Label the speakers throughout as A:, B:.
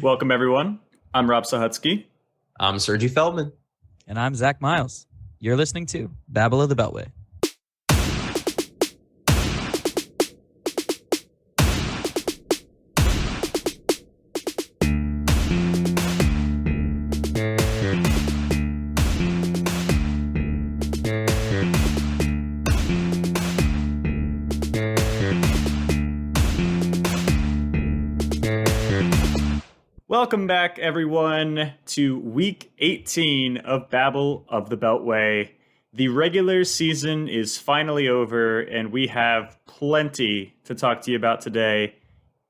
A: Welcome, everyone. I'm Rob Sahutsky.
B: I'm Sergi Feldman.
C: And I'm Zach Miles. You're listening to Babble of the Beltway.
A: Welcome back, everyone, to week 18 of Babble of the Beltway. The regular season is finally over, and we have plenty to talk to you about today.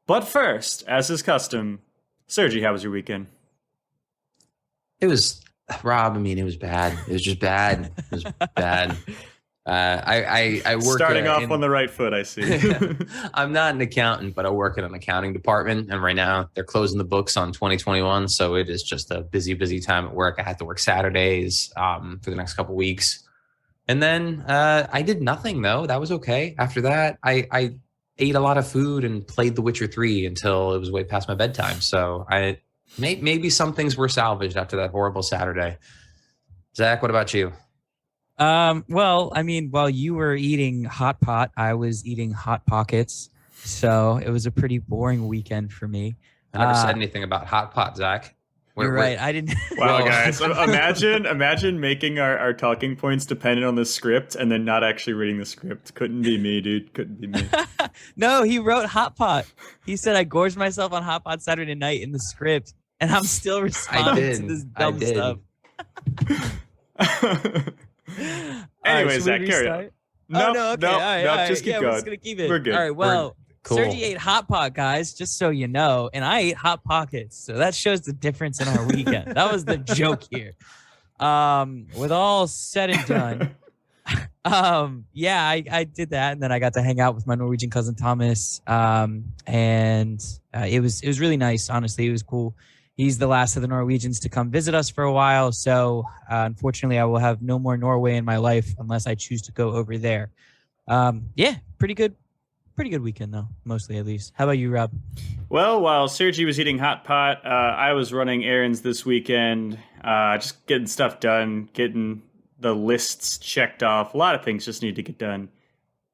A: But first, as is custom, Sergi, how was your weekend?
B: It was, Rob, it was bad. It was just bad. It was bad. I work
A: starting off on the right foot, I see.
B: I'm not an accountant, but I work in an accounting department, and right now they're closing the books on 2021, so it is just a busy time at work. I had to work Saturdays for the next couple weeks, and then I did nothing though. That was okay. After that, I ate a lot of food and played The Witcher 3 until it was way past my bedtime. So maybe some things were salvaged after that horrible Saturday. Zach, what about you?
C: Well, while you were eating hot pot, I was eating hot pockets. So it was a pretty boring weekend for me.
B: I never said anything about hot pot, Zach.
C: You're right. I didn't.
A: Wow, guys. Imagine making our talking points dependent on the script and then not actually reading the script. Couldn't be me, dude. Couldn't be me.
C: No, he wrote hot pot. He said I gorged myself on hot pot Saturday night in the script, and I'm still responding to this dumb stuff.
A: Anyway, Zach, carry on.
C: No, okay. All right.
A: Just keep going.
C: We're just gonna keep it.
A: We're good.
C: All right. Well,
B: cool.
C: Sergi ate hot pot, guys, just so you know, and I ate hot pockets. So that shows the difference in our weekend. That was the joke here. With all said and done, I did that, and then I got to hang out with my Norwegian cousin Thomas. And it was really nice. Honestly, it was cool. He's the last of the Norwegians to come visit us for a while. So unfortunately, I will have no more Norway in my life unless I choose to go over there. Pretty good weekend, though, mostly at least. How about you, Rob?
A: Well, while Sergi was eating hot pot, I was running errands this weekend, just getting stuff done, getting the lists checked off. A lot of things just need to get done.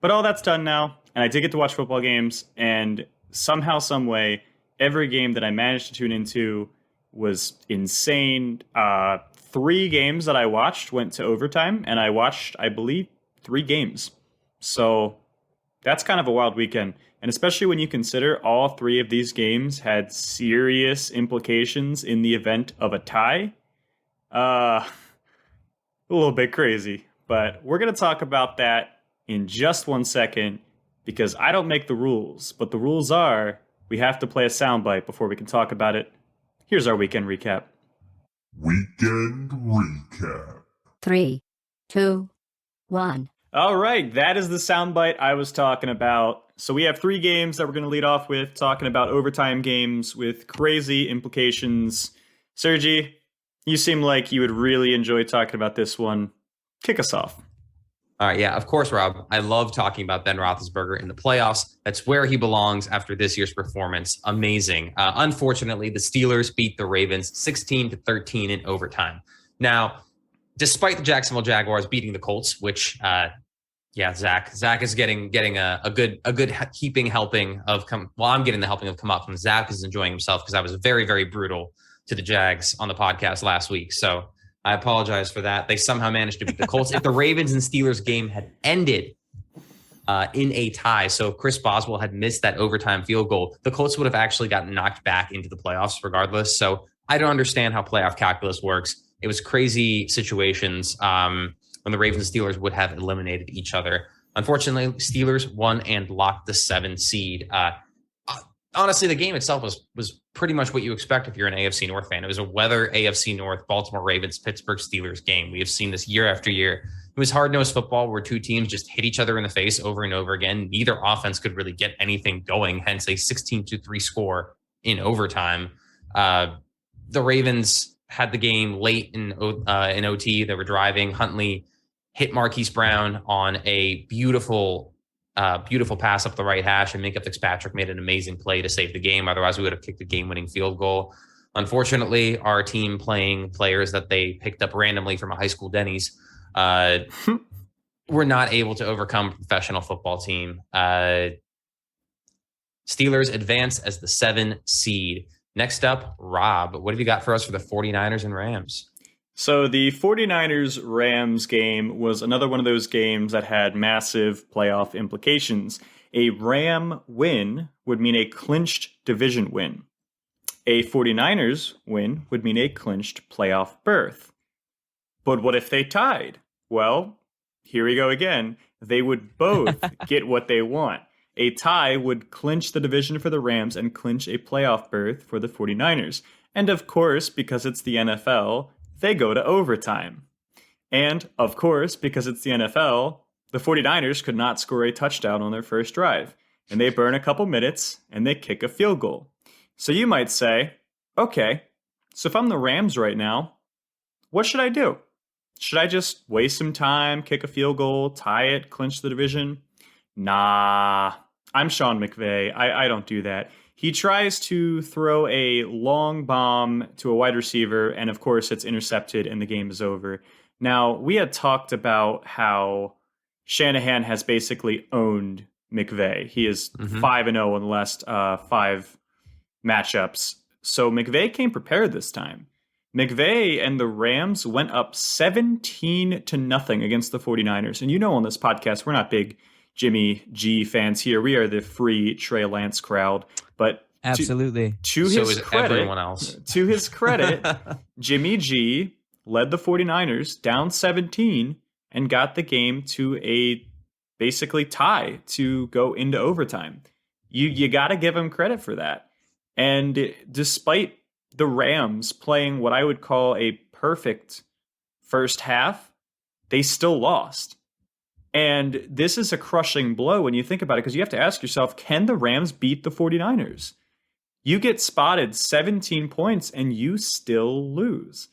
A: But all that's done now, and I did get to watch football games, and somehow, some way, every game that I managed to tune into was insane. 3 games that I watched went to overtime, and I watched, I believe, 3 games. So that's kind of a wild weekend. And especially when you consider all 3 of these games had serious implications in the event of a tie. A little bit crazy. But we're going to talk about that in just 1 second, because I don't make the rules. But the rules are, we have to play a soundbite before we can talk about it. Here's our weekend recap.
D: Weekend recap.
E: 3, 2, 1.
A: All right, that is the soundbite I was talking about. So we have 3 games that we're going to lead off with, talking about overtime games with crazy implications. Sergi, you seem like you would really enjoy talking about this one. Kick us off.
B: All right, yeah, of course, Rob. I love talking about Ben Roethlisberger in the playoffs. That's where he belongs after this year's performance. Amazing. Unfortunately, the Steelers beat the Ravens 16-13 in overtime. Now, despite the Jacksonville Jaguars beating the Colts, which, Zach is getting a good heaping helping of I'm getting the helping of come up from Zach is enjoying himself because I was very, very brutal to the Jags on the podcast last week. So I apologize for that. They somehow managed to beat the Colts. If the Ravens and Steelers game had ended in a tie, so if Chris Boswell had missed that overtime field goal, the Colts would have actually gotten knocked back into the playoffs regardless. So I don't understand how playoff calculus works. It was crazy situations when the Ravens and Steelers would have eliminated each other. Unfortunately, Steelers won and locked the 7 seed. Honestly, the game itself was pretty much what you expect if you're an AFC North fan. It was a weather AFC North, Baltimore Ravens, Pittsburgh Steelers game. We have seen this year after year. It was hard-nosed football where 2 teams just hit each other in the face over and over again. Neither offense could really get anything going, hence a 16-3 score in overtime. The Ravens had the game late in OT. They were driving. Huntley hit Marquise Brown on a beautiful Beautiful pass up the right hash, and Minkah Fitzpatrick made an amazing play to save the game. Otherwise, we would have kicked a game-winning field goal. Unfortunately, our team playing players that they picked up randomly from a high school Denny's were not able to overcome a professional football team. Steelers advance as the 7 seed. Next up, Rob, what have you got for us for the 49ers and Rams?
A: So the 49ers-Rams game was another one of those games that had massive playoff implications. A Ram win would mean a clinched division win. A 49ers win would mean a clinched playoff berth. But what if they tied? Well, here we go again. They would both get what they want. A tie would clinch the division for the Rams and clinch a playoff berth for the 49ers. And of course, because it's the NFL, they go to overtime. And, of course, because it's the NFL, the 49ers could not score a touchdown on their first drive. And they burn a couple minutes, and they kick a field goal. So you might say, okay, so if I'm the Rams right now, what should I do? Should I just waste some time, kick a field goal, tie it, clinch the division? Nah, I'm Sean McVay. I don't do that. He tries to throw a long bomb to a wide receiver, and of course it's intercepted and the game is over. Now, we had talked about how Shanahan has basically owned McVay. He is 5-0 in the last 5 matchups. So McVay came prepared this time. McVay and the Rams went up 17-0 against the 49ers. And you know on this podcast, we're not big Jimmy G fans here. We are the free Trey Lance crowd. But
C: absolutely,
A: to
B: so
A: his
B: is
A: credit,
B: everyone else.
A: To his credit, Jimmy G led the 49ers down 17 and got the game to a basically tie to go into overtime. You got to give him credit for that. And despite the Rams playing what I would call a perfect first half, they still lost. And this is a crushing blow when you think about it, because you have to ask yourself, can the Rams beat the 49ers? You get spotted 17 points and you still lose.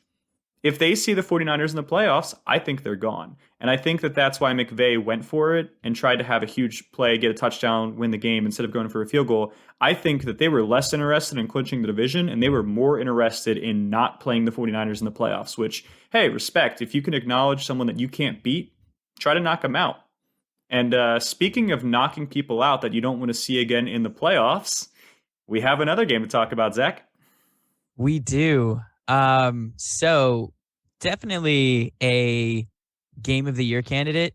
A: If they see the 49ers in the playoffs, I think they're gone. And I think that that's why McVay went for it and tried to have a huge play, get a touchdown, win the game instead of going for a field goal. I think that they were less interested in clinching the division and they were more interested in not playing the 49ers in the playoffs, which, hey, respect. If you can acknowledge someone that you can't beat, try to knock them out. And speaking of knocking people out that you don't want to see again in the playoffs, we have another game to talk about, Zach.
C: We do. So definitely a game of the year candidate.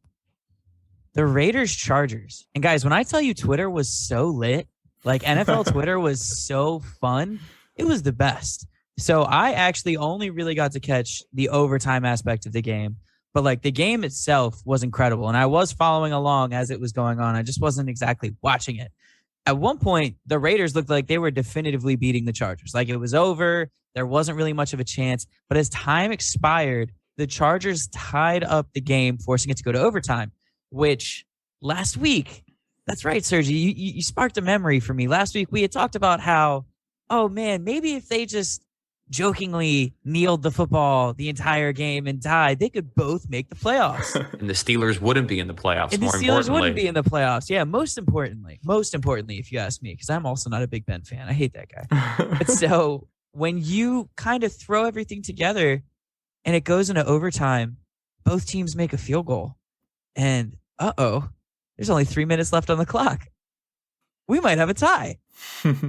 C: The Raiders Chargers. And guys, when I tell you Twitter was so lit, like NFL Twitter was so fun, it was the best. So I actually only really got to catch the overtime aspect of the game, but like the game itself was incredible. And I was following along as it was going on. I just wasn't exactly watching it. At one point, the Raiders looked like they were definitively beating the Chargers. Like it was over. There wasn't really much of a chance. But as time expired, the Chargers tied up the game, forcing it to go to overtime, which last week, that's right, Sergi, you sparked a memory for me. Last week, we had talked about how, oh man, maybe if they just jokingly kneeled the football the entire game and died, they could both make the playoffs.
B: And the Steelers wouldn't be in the playoffs.
C: And the Steelers wouldn't be in the playoffs. Yeah, most importantly, if you ask me, because I'm also not a Big Ben fan. I hate that guy. But so when you kind of throw everything together and it goes into overtime, both teams make a field goal. And there's only 3 minutes left on the clock. We might have a tie.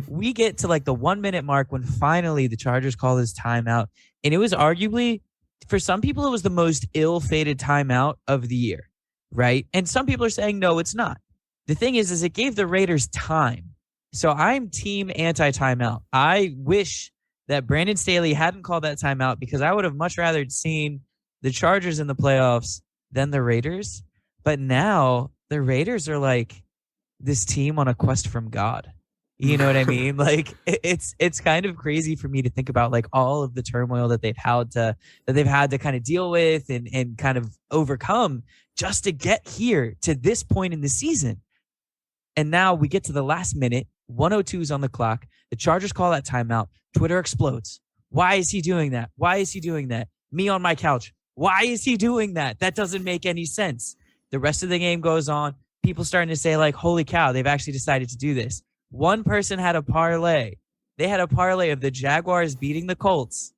C: We get to like the 1 minute mark when finally the Chargers call this timeout. And it was arguably, for some people, it was the most ill-fated timeout of the year, right? And some people are saying, no, it's not. The thing is it gave the Raiders time. So I'm team anti-timeout. I wish that Brandon Staley hadn't called that timeout because I would have much rather seen the Chargers in the playoffs than the Raiders. But now the Raiders are like this team on a quest from God. You know what I mean? Like it's kind of crazy for me to think about like all of the turmoil that they've had to kind of deal with and kind of overcome just to get here to this point in the season. And now we get to the last minute, 1:02 is on the clock. The Chargers call that timeout. Twitter explodes. Why is he doing that? Why is he doing that? Me on my couch. Why is he doing that? That doesn't make any sense. The rest of the game goes on. people starting to say, like, holy cow, they've actually decided to do this. One person had a parlay. They had a parlay of the Jaguars beating the Colts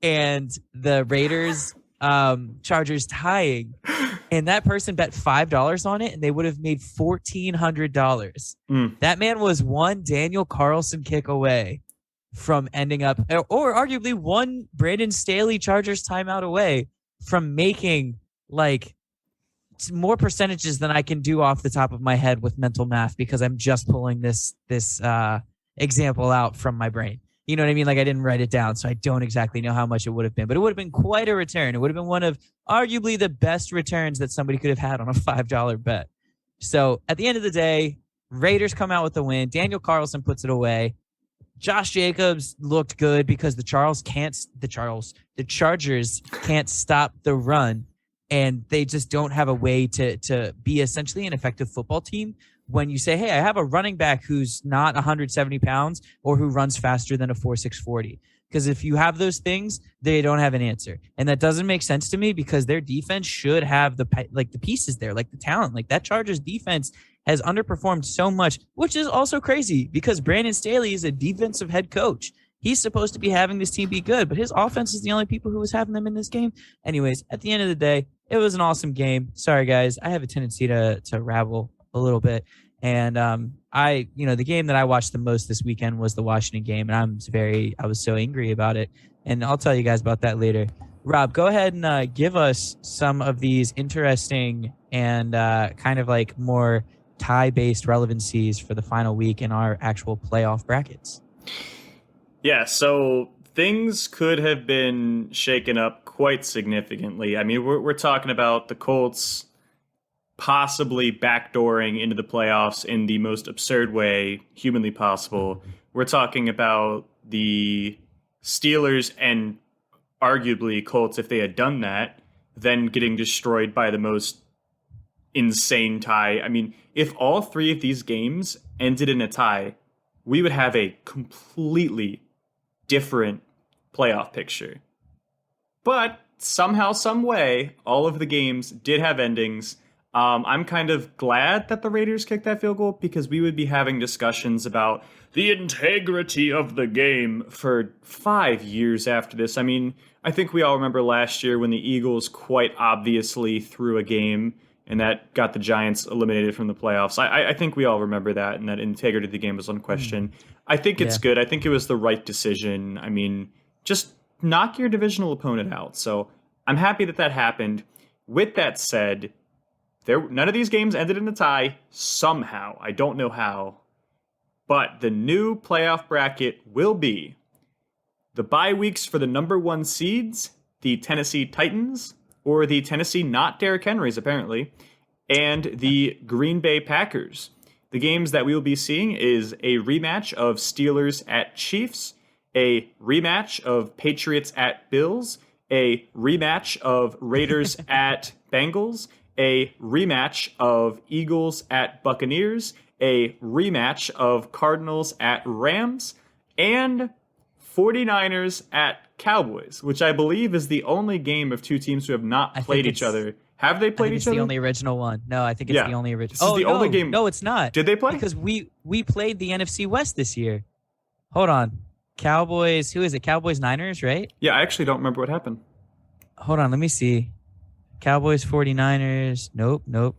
C: and the Raiders Chargers tying. And that person bet $5 on it, and they would have made $1,400. That man was one Daniel Carlson kick away from ending up, or arguably one Brandon Staley Chargers timeout away from making like more percentages than I can do off the top of my head with mental math, because I'm just pulling this example out from my brain. You know what I mean? Like, I didn't write it down, so I don't exactly know how much it would have been, but it would have been quite a return. It would have been one of arguably the best returns that somebody could have had on a $5 bet. So at the end of the day, Raiders come out with the win. Daniel Carlson puts it away. Josh Jacobs looked good because the Chargers can't stop the run, and they just don't have a way to be essentially an effective football team when you say, hey, I have a running back who's not 170 pounds or who runs faster than a 4.6 40. Because if you have those things, they don't have an answer. And that doesn't make sense to me, because their defense should have the pieces there, like the talent. Like, that Chargers defense has underperformed so much, which is also crazy because Brandon Staley is a defensive head coach. He's supposed to be having this team be good, but his offense is the only people who was having them in this game. Anyways, at the end of the day, it was an awesome game. Sorry, guys. I have a tendency to rabble a little bit. And the game that I watched the most this weekend was the Washington game, and I was so angry about it. And I'll tell you guys about that later. Rob, go ahead and give us some of these interesting and kind of like more tie-based relevancies for the final week in our actual playoff brackets.
A: Yeah, so things could have been shaken up quite significantly. I mean, we're talking about the Colts possibly backdooring into the playoffs in the most absurd way humanly possible. We're talking about the Steelers and arguably Colts, if they had done that, then getting destroyed by the most insane tie. I mean, if all three of these games ended in a tie, we would have a completely different playoff picture. But somehow, some way, all of the games did have endings. I'm kind of glad that the Raiders kicked that field goal, because we would be having discussions about the integrity of the game for 5 years after this. I mean, I think we all remember last year when the Eagles quite obviously threw a game and that got the Giants eliminated from the playoffs. I think we all remember that, and that integrity of the game was unquestioned. I think it's good. I think it was the right decision. I mean, just knock your divisional opponent out. So I'm happy that happened. With that said, none of these games ended in a tie somehow. I don't know how. But the new playoff bracket will be the bye weeks for the number 1 seeds, the Tennessee Titans, or the Tennessee not Derrick Henrys, apparently, and the Green Bay Packers. The games that we will be seeing is a rematch of Steelers at Chiefs, a rematch of Patriots at Bills, a rematch of Raiders at Bengals, a rematch of Eagles at Buccaneers, a rematch of Cardinals at Rams, and 49ers at Cowboys, which I believe is the only game of two teams who have not played each other. Have they played each other?
C: It's the only original one. No, I think it's the only original.
A: This is the only game.
C: No, it's not.
A: Did they play?
C: Because we played the NFC West this year. Hold on. Cowboys, who is it? Cowboys Niners, right?
A: Yeah, I actually don't remember what happened.
C: Hold on, let me see. Cowboys 49ers. Nope.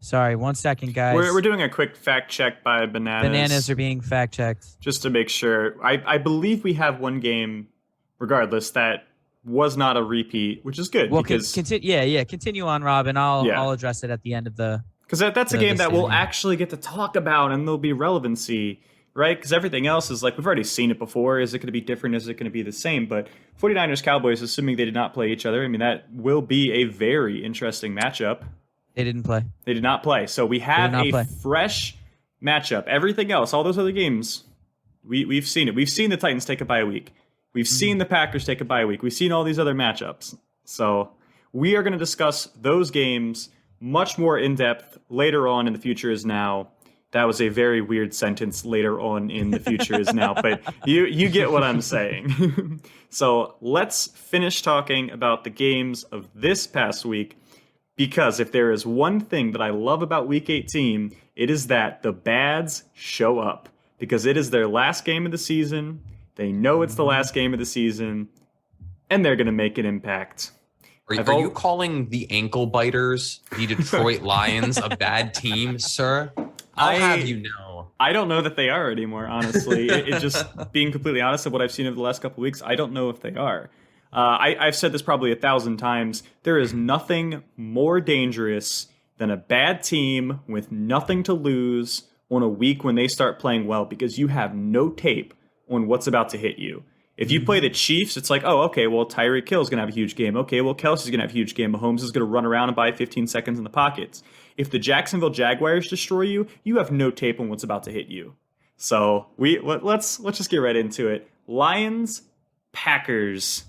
C: Sorry, 1 second, guys.
A: We're doing a quick fact check by Bananas.
C: Bananas are being fact checked.
A: Just to make sure. I believe we have one game, regardless, that was not a repeat, which is good.
C: Well,
A: because
C: continue on, Rob, and I'll address it at the end of the...
A: Because that's a game that we'll actually get to talk about, and there'll be relevancy, right? Because everything else is like, we've already seen it before. Is it going to be different? Is it going to be the same? But 49ers Cowboys, assuming they did not play each other, I mean, that will be a very interesting matchup.
C: They didn't play.
A: They did not play. So we have a fresh matchup. Everything else, all those other games, we've seen it. We've seen the Titans take a bye week. We've seen the Packers take a bye week. We've seen all these other matchups. So we are going to discuss those games much more in depth later on in the future is now. That was a very weird sentence, later on in the future is now, but you get what I'm saying. So let's finish talking about the games of this past week. Because if there is one thing that I love about Week 18, it is that the bads show up. Because it is their last game of the season. They know it's the last game of the season. And they're going to make an impact.
B: Are you calling the ankle biters, the Detroit Lions, a bad team, sir? I'll have you know.
A: I don't know that they are anymore, honestly. it just, being completely honest of what I've seen over the last couple of weeks, I don't know if they are. I've said this probably 1,000 times. There is nothing more dangerous than a bad team with nothing to lose on a week when they start playing well, because you have no tape on what's about to hit you. If you play the Chiefs, it's like, oh, okay, well, Tyreek Hill's going to have a huge game. Okay, well, Kelsey's going to have a huge game. Mahomes is going to run around and buy 15 seconds in the pockets. If the Jacksonville Jaguars destroy you, you have no tape on what's about to hit you. So let's just get right into it. Lions, Packers.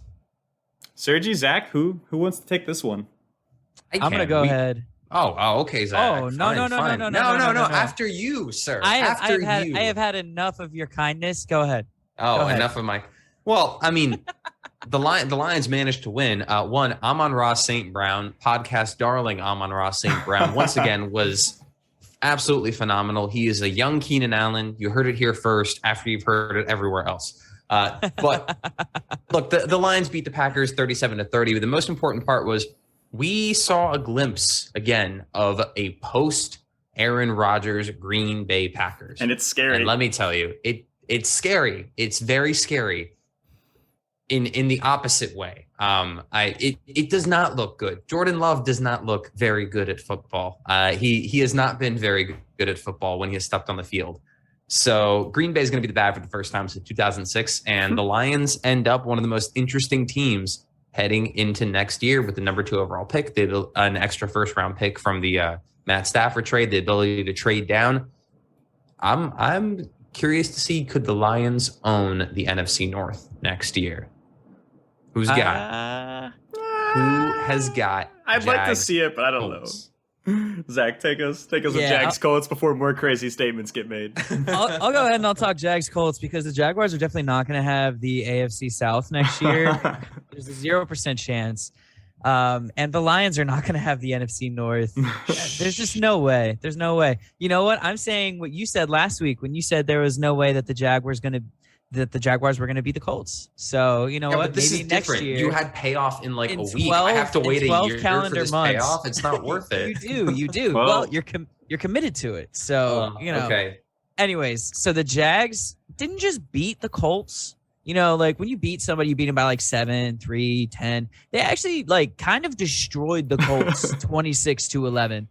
A: Sergi, Zach, who wants to take this one?
C: I'm going to go ahead.
B: Oh, okay, Zach.
C: Oh, no.
B: No. After you, sir. I
C: have had enough of your kindness. Go ahead.
B: Oh, enough of my. Well, I mean, the Lions managed to win. One, Amon-Ra St. Brown, podcast darling Amon-Ra St. Brown, once again was absolutely phenomenal. He is a young Keenan Allen. You heard it here first after you've heard it everywhere else. But look, the Lions beat the Packers 37-30. But the most important part was we saw a glimpse again of a post Aaron Rodgers Green Bay Packers.
A: And it's scary.
B: And let me tell you, it's scary. It's very scary in the opposite way. It does not look good. Jordan Love does not look very good at football. He has not been very good at football when he has stepped on the field. So Green Bay is going to be the bad for the first time since 2006. And the Lions end up one of the most interesting teams heading into next year with the number 2 overall pick. They have an extra first round pick from the Matt Stafford trade, the ability to trade down. I'm curious to see, could the Lions own the NFC North next year? Who has got?
A: I'd like to see it, but I don't know. Zach, take us with Jags Colts before more crazy statements get made.
C: I'll go ahead and I'll talk Jags Colts because the Jaguars are definitely not going to have the AFC South next year. There's a 0% chance. And the Lions are not going to have the NFC North. There's just no way. There's no way. You know what? I'm saying what you said last week when you said there was no way that the Jaguars were going to beat the Colts. So, you know what?
B: But this
C: maybe
B: is
C: next
B: different.
C: year.
B: You had payoff in like a week. 12, I have to wait a year for this months. Payoff. It's not worth it.
C: You do. Well, you're committed to it. So,
B: Okay.
C: Anyways, so the Jags didn't just beat the Colts. You know, like when you beat somebody, you beat them by like 7, 3, 10. They actually like kind of destroyed the Colts 26-11.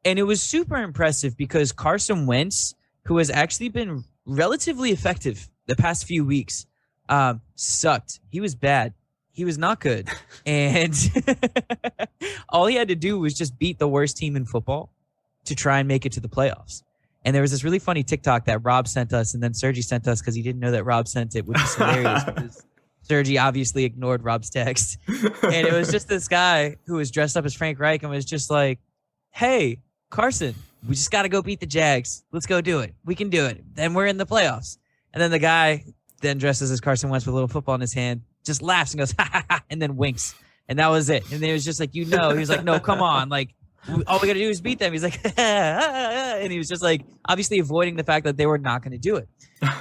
C: And it was super impressive because Carson Wentz, who has actually been relatively effective the past few weeks, sucked. He was bad. He was not good. And all he had to do was just beat the worst team in football to try and make it to the playoffs. And there was this really funny TikTok that Rob sent us, and then Sergi sent us because he didn't know that Rob sent it, which is hilarious because Sergi obviously ignored Rob's text. And it was just this guy who was dressed up as Frank Reich and was just like, hey, Carson, we just got to go beat the Jags. Let's go do it. We can do it. Then we're in the playoffs. And then the guy then dresses as Carson Wentz with a little football in his hand, just laughs and goes, ha, ha, ha, and then winks. And that was it. And then it was just like, he was like, no, come on. Like, all we got to do is beat them. He's like, and he was just like, obviously avoiding the fact that they were not going to do it.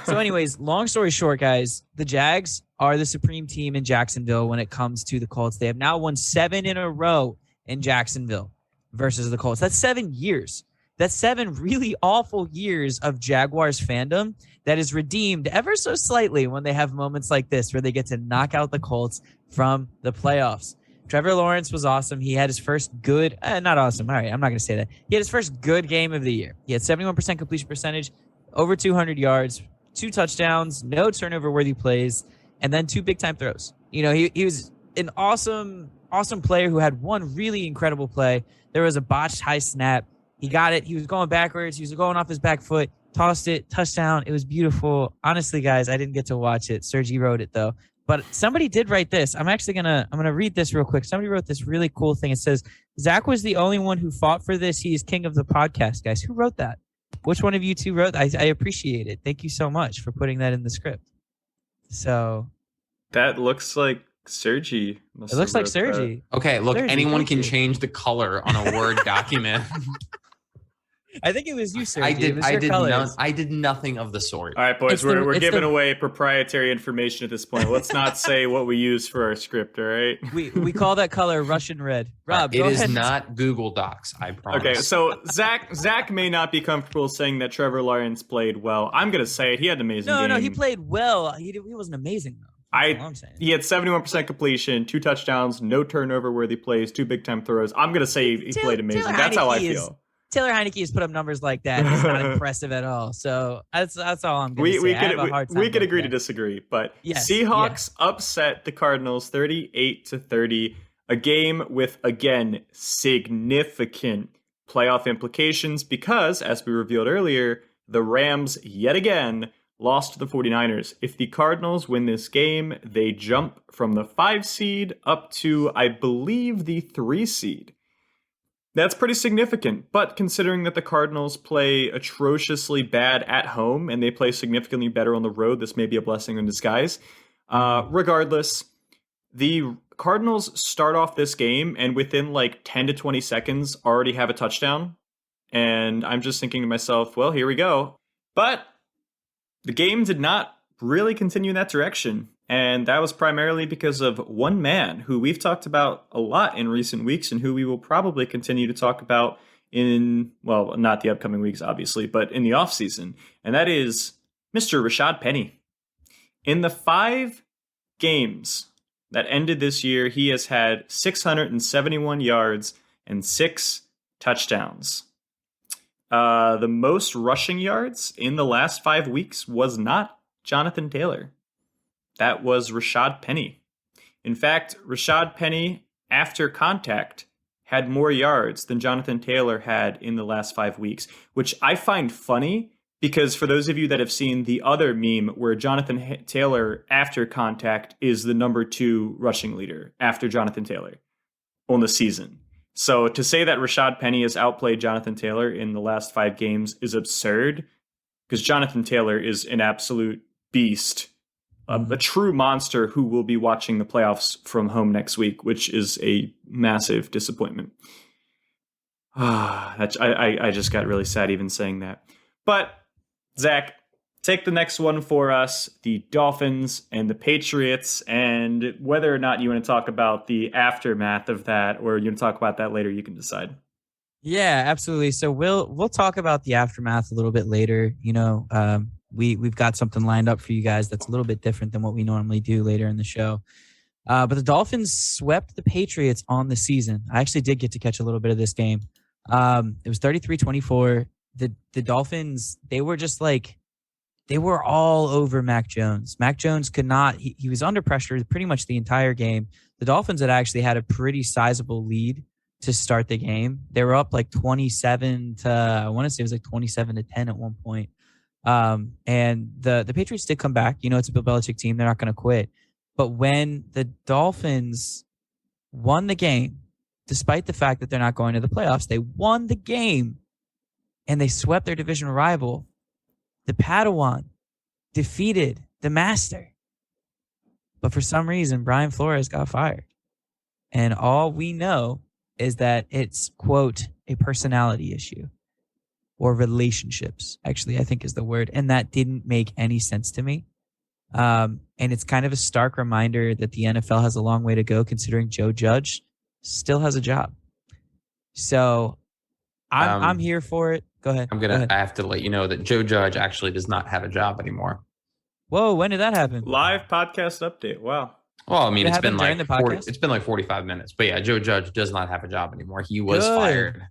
C: So anyways, long story short, guys, the Jags are the supreme team in Jacksonville when it comes to the Colts. They have now won 7 in a row in Jacksonville versus the Colts. That's 7 years. That's 7 really awful years of Jaguars fandom that is redeemed ever so slightly when they have moments like this where they get to knock out the Colts from the playoffs. Trevor Lawrence was awesome. He had his first good, not awesome. All right, I'm not going to say that. He had his first good game of the year. He had 71% completion percentage, over 200 yards, 2 touchdowns, no turnover-worthy plays, and then 2 big-time throws. You know, he was an awesome player who had one really incredible play. There was a botched high snap. He got it. He was going backwards. He was going off his back foot, tossed it, touchdown. It was beautiful. Honestly, guys, I didn't get to watch it. Sergi wrote it, though. But somebody did write this. I'm actually gonna read this real quick. Somebody wrote this really cool thing. It says, Zach was the only one who fought for this. He is king of the podcast, guys. Who wrote that? Which one of you two wrote that? I appreciate it. Thank you so much for putting that in the script. So
A: that looks like Sergi.
C: It looks like Sergi.
B: Okay, look,
C: Sergi,
B: anyone
C: thank
B: can
C: you.
B: change the color on a Word document.
C: I think it was you, Sergi. It was your
B: I
C: colors.
B: did nothing of the sort.
A: All right, boys,
C: It's
A: we're
C: it's
A: giving away proprietary information at this point. Let's not say what we use for our script, all right?
C: We call that color Russian red. Rob,
B: It
C: go
B: is
C: ahead.
B: not Google Docs, I promise.
A: Okay, so Zach may not be comfortable saying that Trevor Lawrence played well. I'm gonna say it. He had an amazing game.
C: No, he played well. He wasn't amazing though. That's all I'm saying.
A: He had 71% completion, 2 touchdowns, no turnover-worthy plays, 2 big-time throws. I'm gonna say he played amazing. That's how I feel.
C: Taylor Heineke has put up numbers like that. It's not impressive at all. So that's all I'm going to say.
A: We could agree to disagree, but
C: Yes,
A: Seahawks upset the Cardinals 38-30. A game with, again, significant playoff implications because, as we revealed earlier, the Rams yet again lost to the 49ers. If the Cardinals win this game, they jump from the 5 seed up to, I believe, the 3 seed. That's pretty significant, but considering that the Cardinals play atrociously bad at home and they play significantly better on the road, this may be a blessing in disguise. Regardless, the Cardinals start off this game and within like 10 to 20 seconds already have a touchdown. And I'm just thinking to myself, well, here we go. But the game did not really continue in that direction. And that was primarily because of one man who we've talked about a lot in recent weeks and who we will probably continue to talk about in, well, not the upcoming weeks, obviously, but in the offseason. And that is Mr. Rashad Penny. In the 5 games that ended this year, he has had 671 yards and 6 touchdowns. The most rushing yards in the last 5 weeks was not Jonathan Taylor. That was Rashad Penny. In fact, Rashad Penny, after contact, had more yards than Jonathan Taylor had in the last 5 weeks, which I find funny because for those of you that have seen the other meme where Jonathan Taylor, after contact, is the number 2 rushing leader after Jonathan Taylor on the season. So to say that Rashad Penny has outplayed Jonathan Taylor in the last 5 games is absurd because Jonathan Taylor is an absolute beast. A true monster who will be watching the playoffs from home next week, which is a massive disappointment. I just got really sad even saying that. But, Zach, take the next one for us, the Dolphins and the Patriots, and whether or not you want to talk about the aftermath of that or you want to talk about that later, you can decide.
C: Yeah, absolutely. So we'll talk about the aftermath a little bit later. You know, we've got something lined up for you guys that's a little bit different than what we normally do later in the show. But the Dolphins swept the Patriots on the season. I actually did get to catch a little bit of this game. It was 33-24. The Dolphins, they were just like, they were all over Mac Jones. Mac Jones could not, he was under pressure pretty much the entire game. The Dolphins had actually had a pretty sizable lead to start the game. They were up like 27 to, I want to say it was like 27 to 10 at one point. And the Patriots did come back. You know, it's a Bill Belichick team. They're not going to quit. But when the Dolphins won the game, despite the fact that they're not going to the playoffs, they won the game and they swept their division rival. The Padawan defeated the Master. But for some reason, Brian Flores got fired. And all we know is that it's, quote, a personality issue. Or relationships, actually, I think is the word. And that didn't make any sense to me. And it's kind of a stark reminder that the NFL has a long way to go considering Joe Judge still has a job. So I'm here for it. Go ahead.
B: I have to let you know that Joe Judge actually does not have a job anymore.
C: Whoa, when did that happen?
A: Live podcast update. Wow.
B: Well, I mean,
C: Did it
B: it's been
C: happen
B: like
C: during the podcast?
B: it's been like 45 minutes. But yeah, Joe Judge does not have a job anymore. He was fired.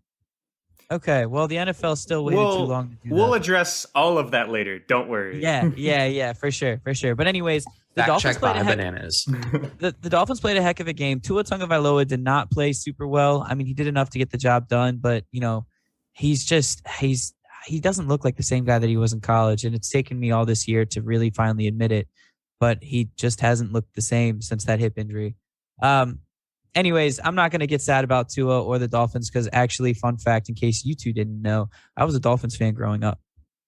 C: Okay, well, the NFL still waited too long to do
A: We'll
C: that.
A: address all of that later. Don't worry.
C: Yeah, for sure. But anyways, the Dolphins
B: Check
C: played
B: by
C: a heck,
B: bananas.
C: the Dolphins played a heck of a game. Tua Tagovailoa did not play super well. I mean, he did enough to get the job done, but you know, he doesn't look like the same guy that he was in college, and it's taken me all this year to really finally admit it. But he just hasn't looked the same since that hip injury. Anyways, I'm not going to get sad about Tua or the Dolphins because actually, fun fact, in case you two didn't know, I was a Dolphins fan growing up.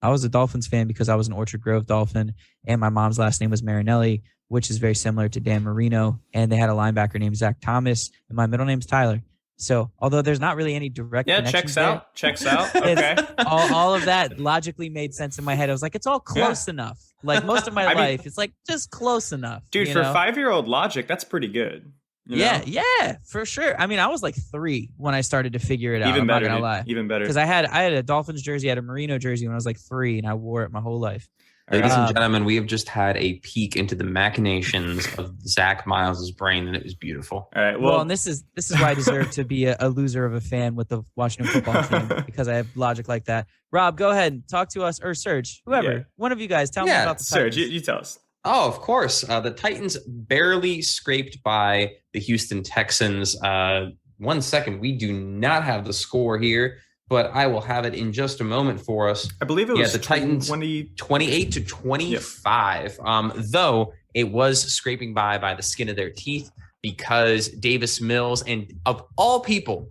C: I was a Dolphins fan because I was an Orchard Grove Dolphin, and my mom's last name was Marinelli, which is very similar to Dan Marino. And they had a linebacker named Zach Thomas, and my middle name's Tyler. So although there's not really any direct connections
A: checks out. Okay.
C: all of that logically made sense in my head. I was like, it's all close enough. Like most of my life, it's like just close enough.
A: Dude, for 5-year-old logic, that's pretty good.
C: Yeah, for sure. I mean, I was like 3 when I started to figure it out.
A: Even better,
C: not gonna lie.
A: Even better.
C: Because I had a Dolphins jersey, I had a Merino jersey when I was like 3, and I wore it my whole life.
B: Ladies and gentlemen, we have just had a peek into the machinations of Zach Miles' brain, and it was beautiful.
A: All right.
C: Well, and this is why I deserve to be a loser of a fan with the Washington football team, because I have logic like that. Rob, go ahead and talk to us, or Serge, whoever, one of you guys, tell me about the Titans.
A: Serge, you tell us.
B: Oh, of course. The Titans barely scraped by the Houston Texans. 1 second, we do not have the score here, but I will have it in just a moment for us.
A: I believe it was
B: the Titans 28 to 25. Yep. Though it was scraping by the skin of their teeth, because Davis Mills, and of all people,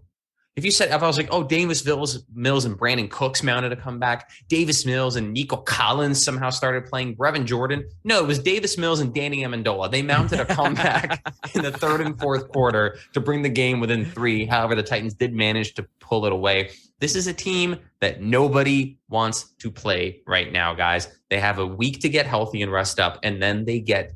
B: if I was like, oh, Davis Mills and Brandon Cooks mounted a comeback, Davis Mills and Nico Collins somehow started playing, Brevin Jordan. No, it was Davis Mills and Danny Amendola. They mounted a comeback in the third and fourth quarter to bring the game within 3. However, the Titans did manage to pull it away. This is a team that nobody wants to play right now, guys. They have a week to get healthy and rest up, and then they get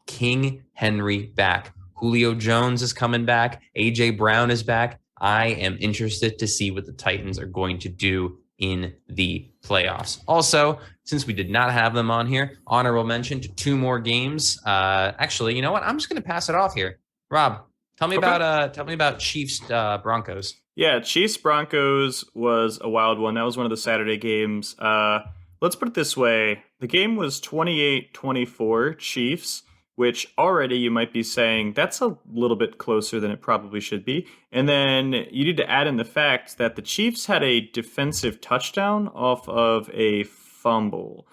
B: King Henry back. Julio Jones is coming back. A.J. Brown is back. I am interested to see what the Titans are going to do in the playoffs. Also, since we did not have them on here, honorable mention to 2 more games. Actually, you know what? I'm just going to pass it off here. Rob, tell me about Chiefs Broncos.
A: Yeah, Chiefs Broncos was a wild one. That was one of the Saturday games. Let's put it this way. The game was 28-24 Chiefs, which already you might be saying that's a little bit closer than it probably should be. And then you need to add in the fact that the Chiefs had a defensive touchdown off of a fumble.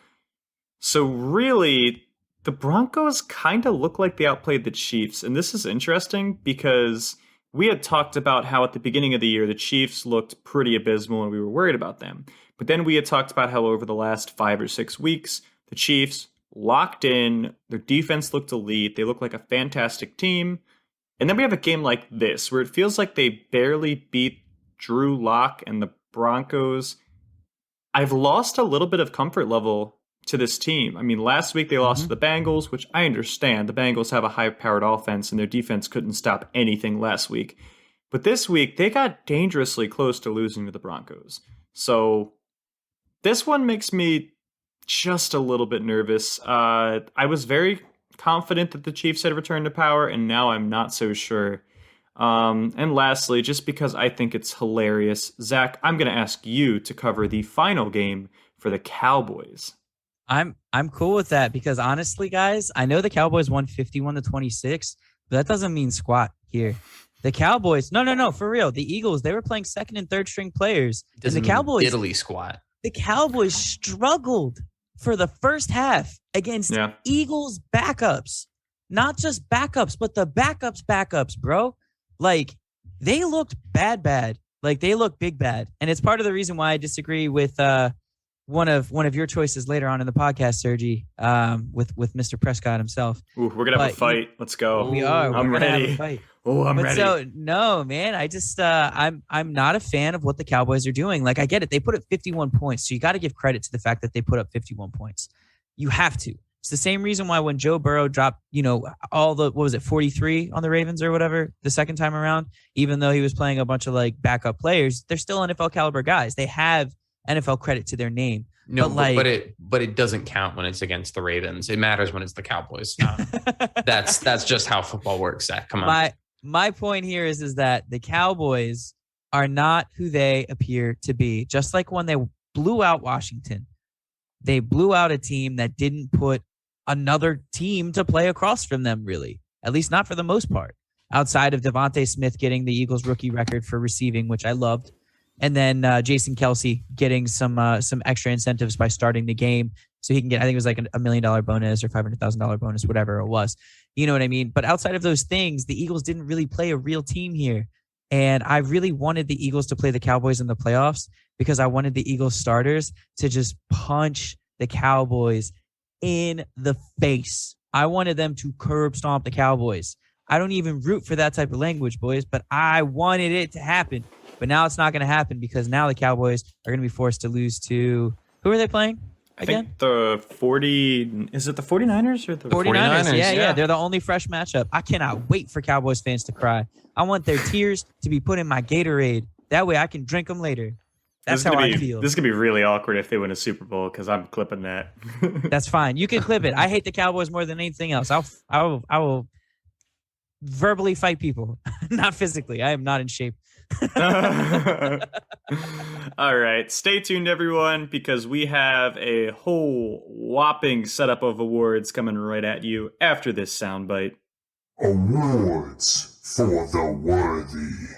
A: So really, the Broncos kind of look like they outplayed the Chiefs. And this is interesting because we had talked about how at the beginning of the year, the Chiefs looked pretty abysmal and we were worried about them. But then we had talked about how over the last 5 or 6 weeks, the Chiefs locked in, their defense looked elite, they look like a fantastic team. And then we have a game like this, where it feels like they barely beat Drew Lock and the Broncos. I've lost a little bit of comfort level to this team. I mean, last week they lost to the Bengals, which I understand. The Bengals have a high-powered offense, and their defense couldn't stop anything last week. But this week, they got dangerously close to losing to the Broncos. So this one makes me just a little bit nervous. I was very confident that the Chiefs had returned to power, and now I'm not so sure. And lastly, just because I think it's hilarious, Zach, I'm going to ask you to cover the final game for the Cowboys.
C: I'm cool with that because honestly, guys, I know the Cowboys won 51-26, but that doesn't mean squat here. The Cowboys, no, for real. The Eagles, they were playing second and third string players. And the Cowboys,
B: Italy squat.
C: The Cowboys struggled for the first half against Eagles backups. Not just backups, but the backups, bro. Like, they looked bad. Like, they looked big bad. And it's part of the reason why I disagree with one of your choices later on in the podcast, Sergi, with Mr. Prescott himself.
A: Ooh, we're going to have a fight. Let's go.
C: We are.
A: I'm ready. Oh, I'm ready.
C: So, no, man, I just, I'm not a fan of what the Cowboys are doing. Like, I get it. They put up 51 points. So you got to give credit to the fact that they put up 51 points. You have to. It's the same reason why when Joe Burrow dropped, all the, 43 on the Ravens or whatever the second time around, even though he was playing a bunch of like backup players, they're still NFL caliber guys. They have NFL credit to their name.
B: No, but it doesn't count when it's against the Ravens. It matters when it's the Cowboys. That's just how football works, Zach. Come on.
C: My point here is that the Cowboys are not who they appear to be. Just like when they blew out Washington, they blew out a team that didn't put another team to play across from them, really. At least not for the most part. Outside of Devontae Smith getting the Eagles rookie record for receiving, which I loved. And then Jason Kelsey getting some extra incentives by starting the game. So he can get, I think it was like $1 million bonus or $500,000 bonus, whatever it was. You know what I mean? But outside of those things, the Eagles didn't really play a real team here. And I really wanted the Eagles to play the Cowboys in the playoffs because I wanted the Eagles starters to just punch the Cowboys in the face. I wanted them to curb stomp the Cowboys. I don't even root for that type of language, boys, but I wanted it to happen. But now it's not going to happen because now the Cowboys are going to be forced to lose to – who are they playing again?
A: I think the 40 – is it the 49ers or the
C: 49ers? Yeah. They're the only fresh matchup. I cannot wait for Cowboys fans to cry. I want their tears to be put in my Gatorade. That way I can drink them later. That's how I feel.
A: This is going to be really awkward if they win a Super Bowl because I'm clipping that.
C: That's fine. You can clip it. I hate the Cowboys more than anything else. I will verbally fight people, not physically. I am not in shape.
A: All right. Stay tuned, everyone, because we have a whole whopping setup of awards coming right at you after this soundbite.
D: Awards for the worthy.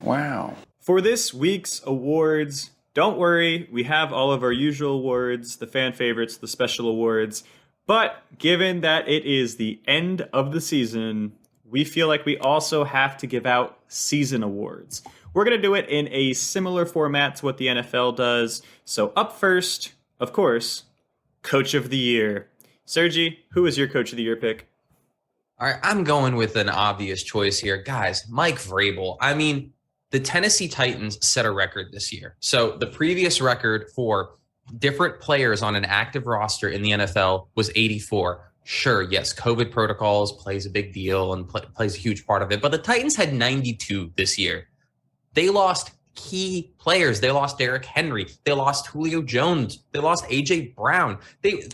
A: Wow. For this week's awards, don't worry, we have all of our usual awards, the fan favorites, the special awards. But given that it is the end of the season, we feel like we also have to give out season awards. We're going to do it in a similar format to what the NFL does. So up first, of course, Coach of the Year. Sergi, who is your Coach of the Year pick?
B: All right, I'm going with an obvious choice here. Guys, Mike Vrabel. I mean, the Tennessee Titans set a record this year. So the previous record for different players on an active roster in the NFL was 84. Sure, yes, COVID protocols plays a big deal and plays a huge part of it. But the Titans had 92 this year. They lost key players. They lost Derrick Henry. They lost Julio Jones. They lost A.J. Brown.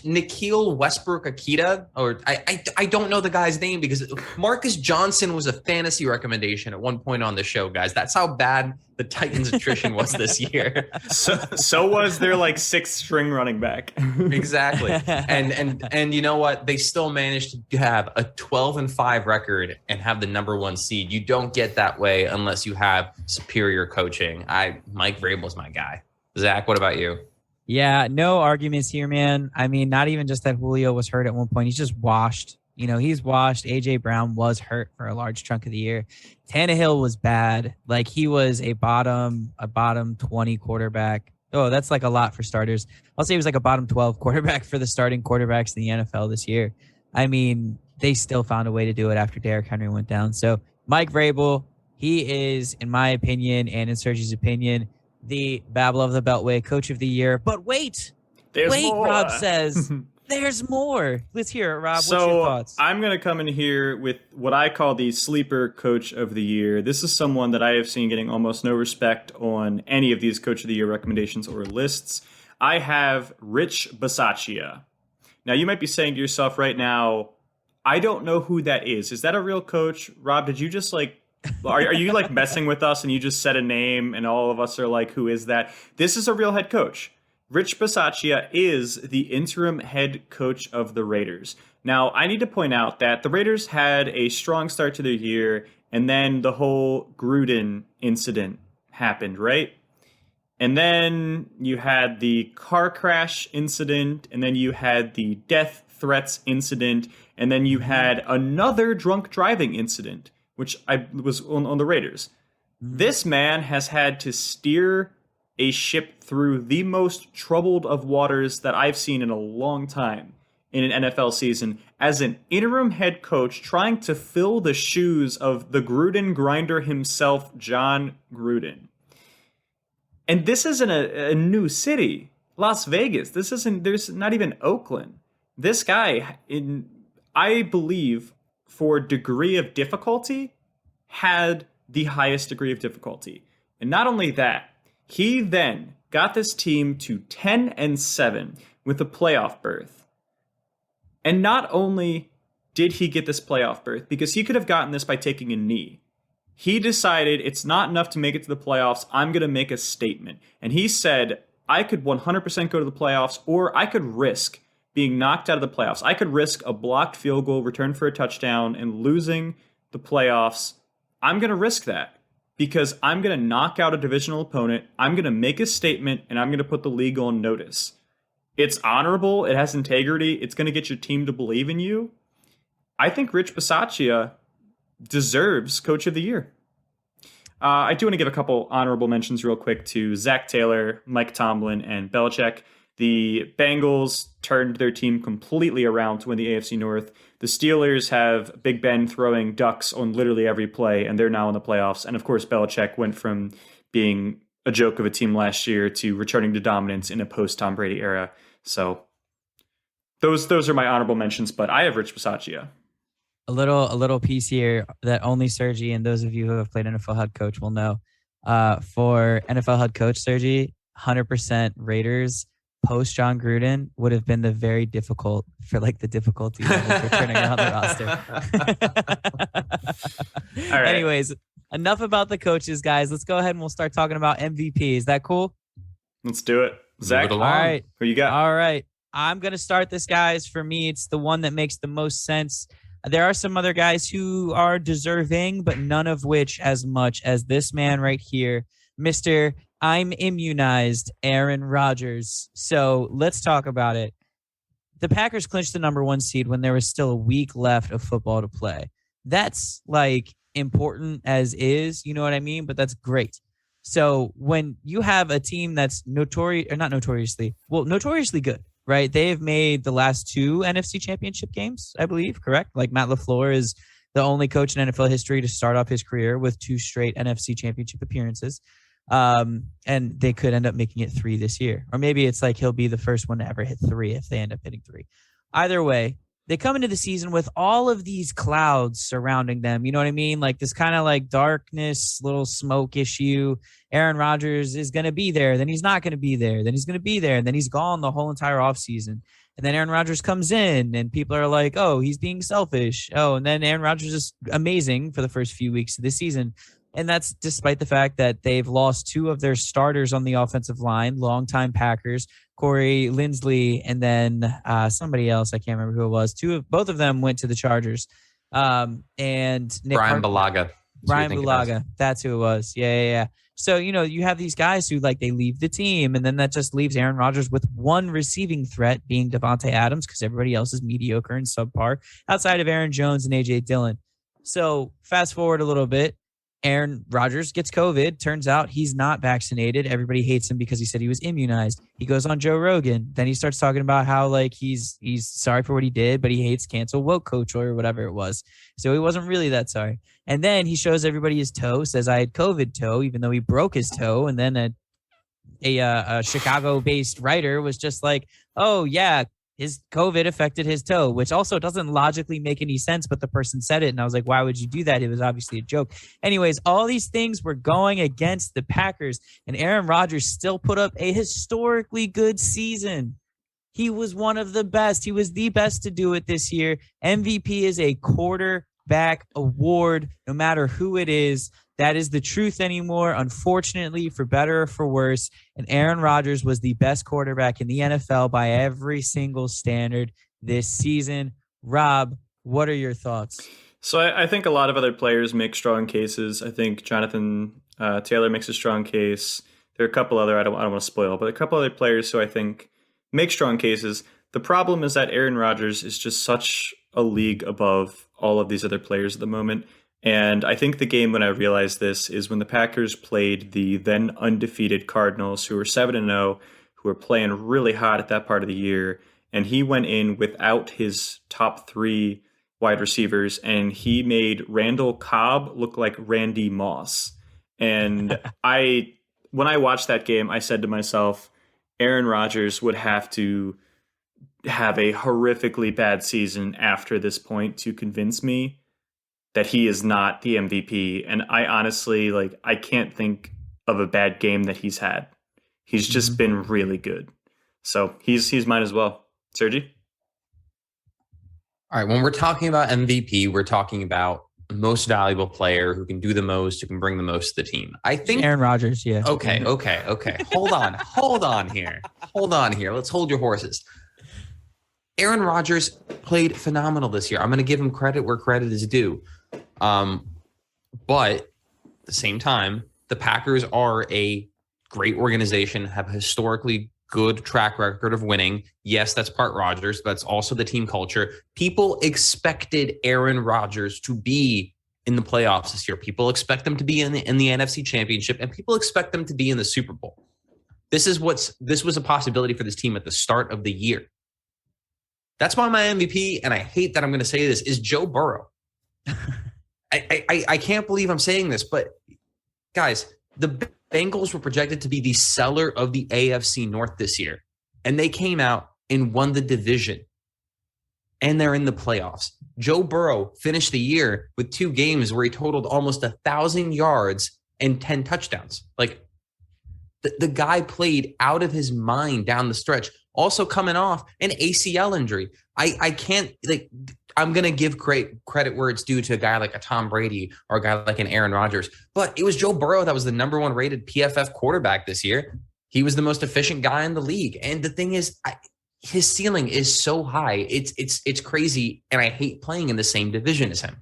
B: Nikhil Westbrook-Akita, or I don't know the guy's name because Marcus Johnson was a fantasy recommendation at one point on the show, guys. That's how bad the Titans' attrition was this year.
A: So was their like sixth string running back.
B: Exactly. And you know what? They still managed to have a 12-5 record and have the number one seed. You don't get that way unless you have superior coaching. Mike Vrabel's my guy. Zach, what about you?
C: Yeah, no arguments here, man. I mean, not even just that Julio was hurt at one point. He's just washed. You know, he's washed. A.J. Brown was hurt for a large chunk of the year. Tannehill was bad. Like, he was a bottom 20 quarterback. Oh, that's like a lot for starters. I'll say he was like a bottom 12 quarterback for the starting quarterbacks in the NFL this year. I mean, they still found a way to do it after Derrick Henry went down. So Mike Vrabel, he is, in my opinion and in Sergi's opinion, the Babble of the Beltway Coach of the Year. But wait,
A: More.
C: Rob says. There's more. Let's hear it, Rob. What's your thoughts?
A: I'm going to come in here with what I call the sleeper Coach of the Year. This is someone that I have seen getting almost no respect on any of these Coach of the Year recommendations or lists. I have Rich Bisaccia. Now, you might be saying to yourself right now, I don't know who that is. Is that a real coach? Rob, did you just like... Are you like messing with us and you just said a name and all of us are like, who is that? This is a real head coach. Rich Bisaccia is the interim head coach of the Raiders. Now, I need to point out that the Raiders had a strong start to their year, and then the whole Gruden incident happened, right? And then you had the car crash incident, and then you had the death threats incident, and then you had another drunk driving incident, which I was on the Raiders. This man has had to steer a ship through the most troubled of waters that I've seen in a long time in an NFL season as an interim head coach trying to fill the shoes of the Gruden grinder himself, John Gruden. And this isn't a new city, Las Vegas. There's not even Oakland. This guy, I believe, for degree of difficulty, had the highest degree of difficulty. And not only that, he then got this team to 10-7 with a playoff berth. And not only did he get this playoff berth, because he could have gotten this by taking a knee. He decided it's not enough to make it to the playoffs. I'm going to make a statement. And he said, I could 100% go to the playoffs, or I could risk being knocked out of the playoffs. I could risk a blocked field goal, return for a touchdown, and losing the playoffs. I'm going to risk that. Because I'm going to knock out a divisional opponent, I'm going to make a statement, and I'm going to put the league on notice. It's honorable, it has integrity, it's going to get your team to believe in you. I think Rich Bisaccia deserves Coach of the Year. I do want to give a couple honorable mentions real quick to Zach Taylor, Mike Tomlin, and Belichick. The Bengals turned their team completely around to win the AFC North. The Steelers have Big Ben throwing ducks on literally every play, and they're now in the playoffs. And of course, Belichick went from being a joke of a team last year to returning to dominance in a post-Tom Brady era. So those are my honorable mentions, but I have Rich Bisaccia.
C: A little piece here that only Sergi and those of you who have played NFL head coach will know. For NFL head coach Sergi, 100% Raiders post John Gruden would have been the very difficult for like the difficulty level for turning around the roster.
A: All right.
C: Anyways, enough about the coaches, guys. Let's go ahead and we'll start talking about MVP. Is that cool?
A: Let's do it. Zach,
C: all right.
A: Who you got?
C: All right. I'm going to start this, guys. For me, it's the one that makes the most sense. There are some other guys who are deserving, but none of which as much as this man right here, Mr. I'm immunized, Aaron Rodgers. So let's talk about it. The Packers clinched the number 1 seed when there was still a week left of football to play. That's like important as is, you know what I mean? But that's great. So when you have a team that's notoriously good, right? They've made the last 2 NFC championship games, I believe, correct? Like Matt LaFleur is the only coach in NFL history to start off his career with 2 straight NFC championship appearances. And they could end up making it 3 this year. Or maybe it's like he'll be the first one to ever hit 3 if they end up hitting 3. Either way, they come into the season with all of these clouds surrounding them. You know what I mean? Like this kind of like darkness, little smoke issue. Aaron Rodgers is going to be there. Then he's not going to be there. Then he's going to be there. And then he's gone the whole entire offseason. And then Aaron Rodgers comes in and people are like, oh, he's being selfish. Oh, and then Aaron Rodgers is amazing for the first few weeks of the season. And that's despite the fact that they've lost 2 of their starters on the offensive line, longtime Packers, Corey Linsley, and then somebody else. I can't remember who it was. Both of them went to the Chargers. And Nick
B: Brian Bulaga.
C: Brian Bulaga. That's who it was. Yeah. So, you have these guys who like they leave the team, and then that just leaves Aaron Rodgers with one receiving threat being Devontae Adams because everybody else is mediocre and subpar outside of Aaron Jones and A.J. Dillon. So fast forward a little bit. Aaron Rodgers gets COVID. Turns out he's not vaccinated. Everybody hates him because he said he was immunized. He goes on Joe Rogan. Then he starts talking about how like he's sorry for what he did, but he hates cancel woke coach or whatever it was. So he wasn't really that sorry. And then he shows everybody his toe, says I had COVID toe, even though he broke his toe. And then a Chicago-based writer was just like, oh yeah, his COVID affected his toe, which also doesn't logically make any sense, but the person said it. And I was like, why would you do that? It was obviously a joke. Anyways, all these things were going against the Packers, and Aaron Rodgers still put up a historically good season. He was one of the best. He was the best to do it this year. MVP is a quarterback award, no matter who it is. That is the truth anymore, unfortunately, for better or for worse. And Aaron Rodgers was the best quarterback in the NFL by every single standard this season. Rob, what are your thoughts?
A: So I think a lot of other players make strong cases. I think Jonathan Taylor makes a strong case. There are a couple other, I don't want to spoil, but a couple other players who I think make strong cases. The problem is that Aaron Rodgers is just such a league above all of these other players at the moment. And I think the game when I realized this is when the Packers played the then undefeated Cardinals, who were 7-0, who were playing really hot at that part of the year. And he went in without his top 3 wide receivers, and he made Randall Cobb look like Randy Moss. And when I watched that game, I said to myself, Aaron Rodgers would have to have a horrifically bad season after this point to convince me that he is not the MVP. And I honestly, I can't think of a bad game that he's had. He's just been really good. So he's mine as well. Sergi?
B: All right. When we're talking about MVP, we're talking about most valuable player who can do the most, who can bring the most to the team. I think
C: Aaron Rodgers, yeah.
B: Okay. Hold on here. Let's hold your horses. Aaron Rodgers played phenomenal this year. I'm going to give him credit where credit is due. But at the same time, the Packers are a great organization, have a historically good track record of winning. Yes, that's part Rodgers. That's also the team culture. People expected Aaron Rodgers to be in the playoffs this year. People expect them to be in the NFC Championship, and people expect them to be in the Super Bowl. This was a possibility for this team at the start of the year. That's why my MVP, and I hate that I'm going to say this, is Joe Burrow. I can't believe I'm saying this, but guys, the Bengals were projected to be the seller of the AFC North this year, and they came out and won the division, and they're in the playoffs. Joe Burrow finished the year with 2 games where he totaled almost 1,000 yards and 10 touchdowns. Like, the guy played out of his mind down the stretch, also coming off an ACL injury. I can't, like, I'm going to give credit where it's due to a guy like a Tom Brady or a guy like an Aaron Rodgers, but it was Joe Burrow that was the number 1 rated PFF quarterback this year. He was the most efficient guy in the league. And the thing is, his ceiling is so high. It's crazy. And I hate playing in the same division as him.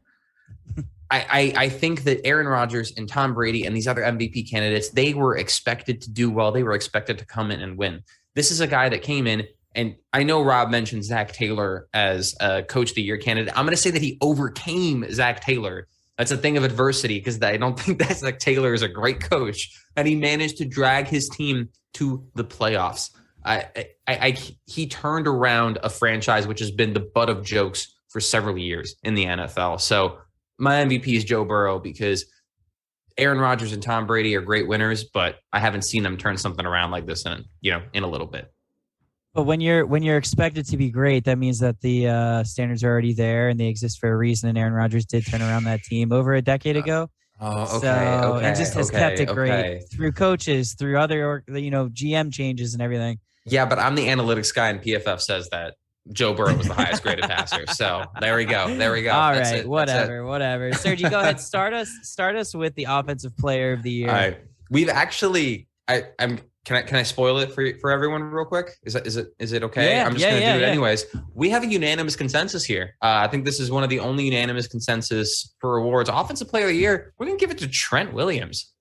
B: I think that Aaron Rodgers and Tom Brady and these other MVP candidates, they were expected to do well. They were expected to come in and win. This is a guy that came in, and I know Rob mentioned Zach Taylor as a Coach of the Year candidate. I'm going to say that he overcame Zach Taylor. That's a thing of adversity, because I don't think that Zach Taylor is a great coach, and he managed to drag his team to the playoffs. He turned around a franchise which has been the butt of jokes for several years in the NFL. So my MVP is Joe Burrow, because Aaron Rodgers and Tom Brady are great winners, but I haven't seen them turn something around like this in a little bit.
C: But when you're expected to be great, that means that the standards are already there and they exist for a reason. And Aaron Rodgers did turn around that team over a decade ago. And just has kept it great through coaches, through other GM changes and everything.
B: Yeah, but I'm the analytics guy, and PFF says that Joe Burrow was the highest graded passer. So there we go.
C: All right, whatever. Sergi, go ahead. Start us with the offensive player of the year.
B: All right. We've actually, can I spoil it for everyone real quick? Is it okay?
C: Yeah,
B: I'm just going to do it anyways. We have a unanimous consensus here. I think this is one of the only unanimous consensus for awards. Offensive player of the year, we're going to give it to Trent Williams.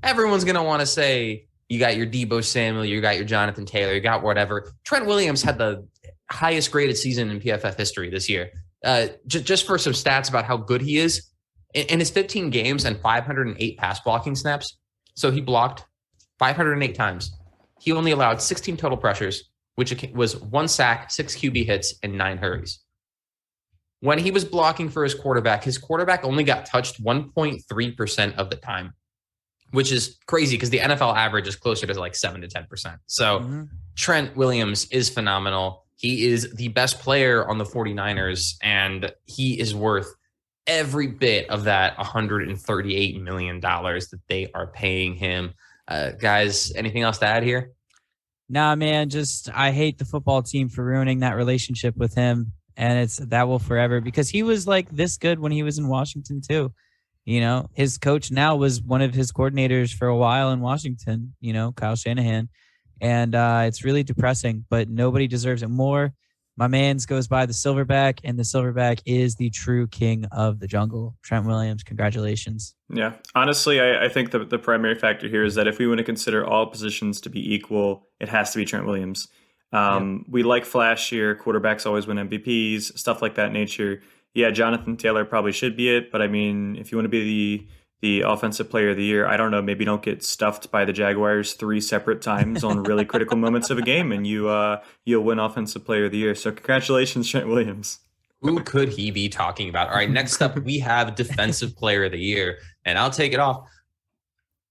B: Everyone's going to want to say, you got your Deebo Samuel, you got your Jonathan Taylor, you got whatever. Trent Williams had the highest graded season in PFF history this year. Just for some stats about how good he is, in his 15 games and 508 pass blocking snaps, so he blocked 508 times. He only allowed 16 total pressures, which was 1 sack, 6 QB hits, and 9 hurries. When he was blocking for his quarterback only got touched 1.3% of the time, which is crazy because the NFL average is closer to like 7 to 10%. So Trent Williams is phenomenal. He is the best player on the 49ers, and he is worth every bit of that $138 million that they are paying him. Guys, anything else to add here?
C: Nah, man, I hate the football team for ruining that relationship with him, and that will forever, because he was like this good when he was in Washington too. His coach now was one of his coordinators for a while in Washington, Kyle Shanahan. And it's really depressing, but nobody deserves it more. My man's goes by the Silverback, and the Silverback is the true king of the jungle. Trent Williams, congratulations.
A: Yeah, honestly, I think the primary factor here is that if we want to consider all positions to be equal, it has to be Trent Williams. We like flashier quarterbacks always win MVPs, stuff like that nature. Yeah, Jonathan Taylor probably should be it, but I mean, if you want to be the offensive player of the year, I don't know, maybe don't get stuffed by the Jaguars 3 separate times on really critical moments of a game, and you'll win offensive player of the year. So congratulations, Trent Williams.
B: Who could he be talking about? All right, next up, we have defensive player of the year, and I'll take it off.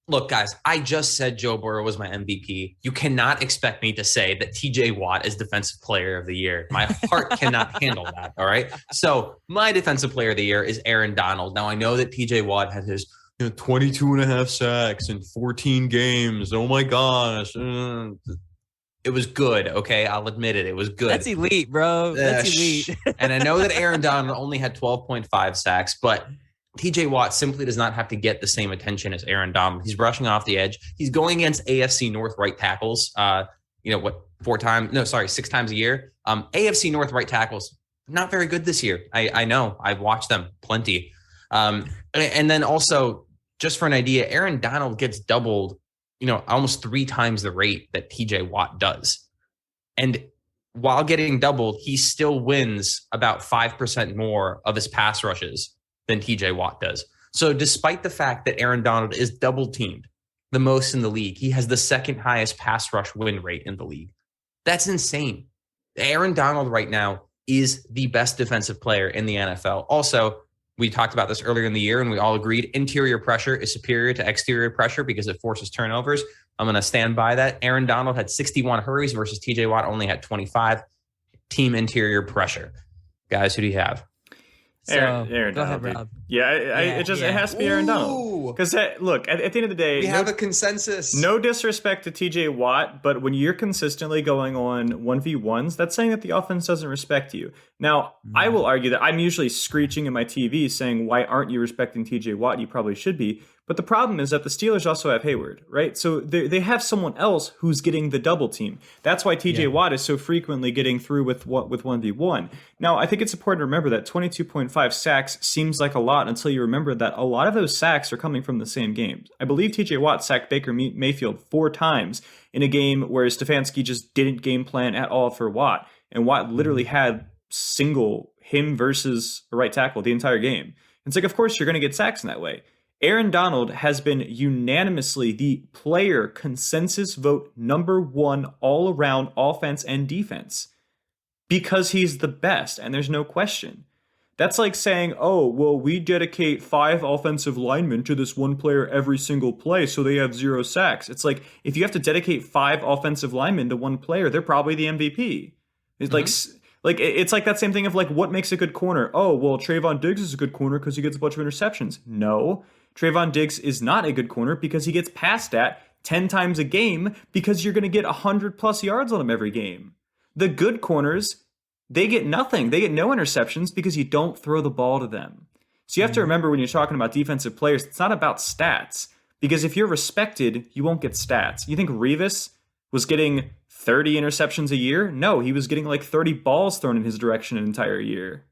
B: Look, guys, I just said Joe Burrow was my MVP. You cannot expect me to say that TJ Watt is defensive player of the year. My heart cannot handle that, all right? So my defensive player of the year is Aaron Donald. Now, I know that TJ Watt had his 22 and a half sacks in 14 games. Oh, my gosh. It was good, okay? I'll admit it. It was good.
C: That's elite, bro. That's elite.
B: And I know that Aaron Donald only had 12.5 sacks, but TJ Watt simply does not have to get the same attention as Aaron Donald. He's rushing off the edge. He's going against AFC North right tackles. 6 times a year. AFC North right tackles, not very good this year. I know. I've watched them plenty. And then also, just for an idea, Aaron Donald gets doubled, almost 3 times the rate that TJ Watt does. And while getting doubled, he still wins about 5% more of his pass rushes than TJ Watt does. So despite the fact that Aaron Donald is double teamed the most in the league, he has the second highest pass rush win rate in the league. That's insane. Aaron Donald right now is the best defensive player in the NFL. Also, we talked about this earlier in the year and we all agreed interior pressure is superior to exterior pressure because it forces turnovers. I'm going to stand by that. Aaron Donald had 61 hurries versus TJ Watt only had 25. Team interior pressure. Guys, who do you have?
A: Aaron
C: go
A: Donald.
C: ahead, Rob.
A: It has to be Aaron Donald. Because look, at the end of the day,
B: we have a consensus.
A: No disrespect to TJ Watt, but when you're consistently going on 1v1s, that's saying that the offense doesn't respect you. Now, I will argue that I'm usually screeching in my TV saying, why aren't you respecting TJ Watt? You probably should be. But the problem is that the Steelers also have Hayward, right? So they have someone else who's getting the double team. That's why TJ Watt is so frequently getting through with 1v1. Now, I think it's important to remember that 22.5 sacks seems like a lot until you remember that a lot of those sacks are coming from the same games. I believe TJ Watt sacked Baker Mayfield 4 times in a game where Stefanski just didn't game plan at all for Watt. And Watt literally had single him versus a right tackle the entire game. It's like, of course, you're going to get sacks in that way. Aaron Donald has been unanimously the player consensus vote #1 all around offense and defense because he's the best, and there's no question. That's like saying, oh, well, we dedicate 5 offensive linemen to this one player every single play, so they have 0 sacks. It's like, if you have to dedicate 5 offensive linemen to one player, they're probably the MVP. It's like it's like that same thing of like, what makes a good corner? Oh, well, Trayvon Diggs is a good corner because he gets a bunch of interceptions. No, Trayvon Diggs is not a good corner because he gets passed at 10 times a game because you're going to get 100+ yards on him every game. The good corners, they get nothing. They get no interceptions because you don't throw the ball to them. So you have to remember when you're talking about defensive players, it's not about stats. Because if you're respected, you won't get stats. You think Revis was getting 30 interceptions a year? No, he was getting like 30 balls thrown in his direction an entire year.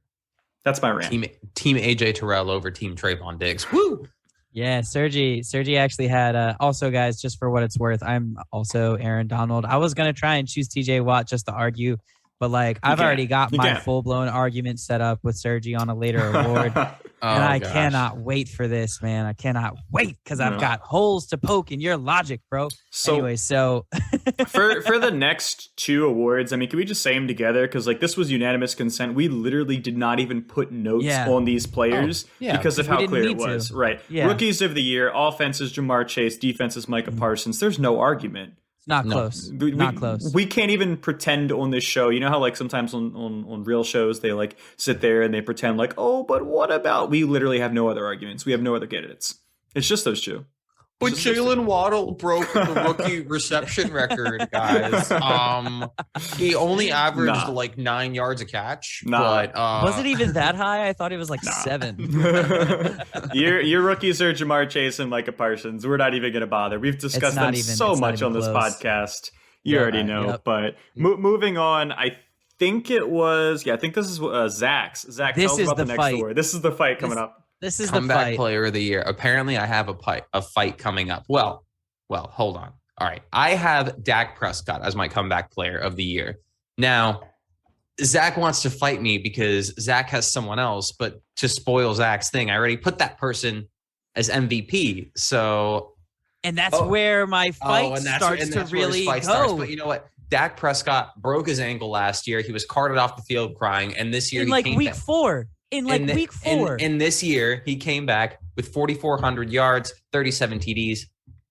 A: That's my rant.
B: Team AJ Terrell over Team Trayvon Diggs. Woo!
C: Yeah, Sergi actually had, also, guys, just for what it's worth, I'm also Aaron Donald. I was going to try and choose TJ Watt just to argue, but like I've already got my full-blown argument set up with Sergi on a later award. And I cannot wait for this, man. I cannot wait because I've got holes to poke in your logic, bro. So anyway,
A: for the next 2 awards, I mean, can we just say them together? Because like this was unanimous consent. We literally did not even put notes on these players because of how clear it was. Right. Yeah. Rookies of the year, offense is Jamar Chase, defense is Micah Parsons. There's no argument.
C: Not close. Not close.
A: We can't even pretend on this show. You know how like sometimes on real shows they like sit there and they pretend like, oh, but what about? We literally have no other arguments. We have no other candidates. It's just those 2.
B: But Jalen Waddle broke the rookie reception record, guys. He only averaged like 9 yards a catch. But
C: was it even that high? I thought it was like 7.
A: Your rookies are Jamar Chase and Micah Parsons. We're not even going to bother. We've discussed them so much on this podcast. You already know. Yep. But moving on, I think it was. Yeah, I think this is Zach's. Zach, tell us about the next award. This is the fight coming up.
C: This is
B: comeback
C: the fight.
B: Player of the year. Apparently, I have a fight coming up. Well, hold on. All right. I have Dak Prescott as my comeback player of the year. Now, Zach wants to fight me because Zach has someone else, but to spoil Zach's thing, I already put that person as MVP. So,
C: and that's where my fight starts to really go.
B: But you know what? Dak Prescott broke his ankle last year. He was carted off the field crying, and this year
C: in like week 4. In like week 4.
B: In this year, he came back with 4,400 yards, 37 TDs,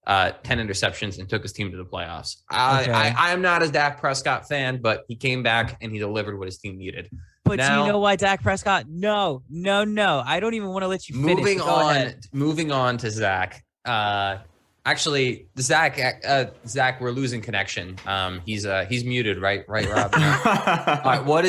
B: 10 interceptions, and took his team to the playoffs. I'm not a Dak Prescott fan, but he came back and he delivered what his team needed.
C: But do you know why Dak Prescott? No. I don't even want to let you finish.
B: Moving on to Zach. Actually, Zach, we're losing connection. He's muted, right, Rob? All right, what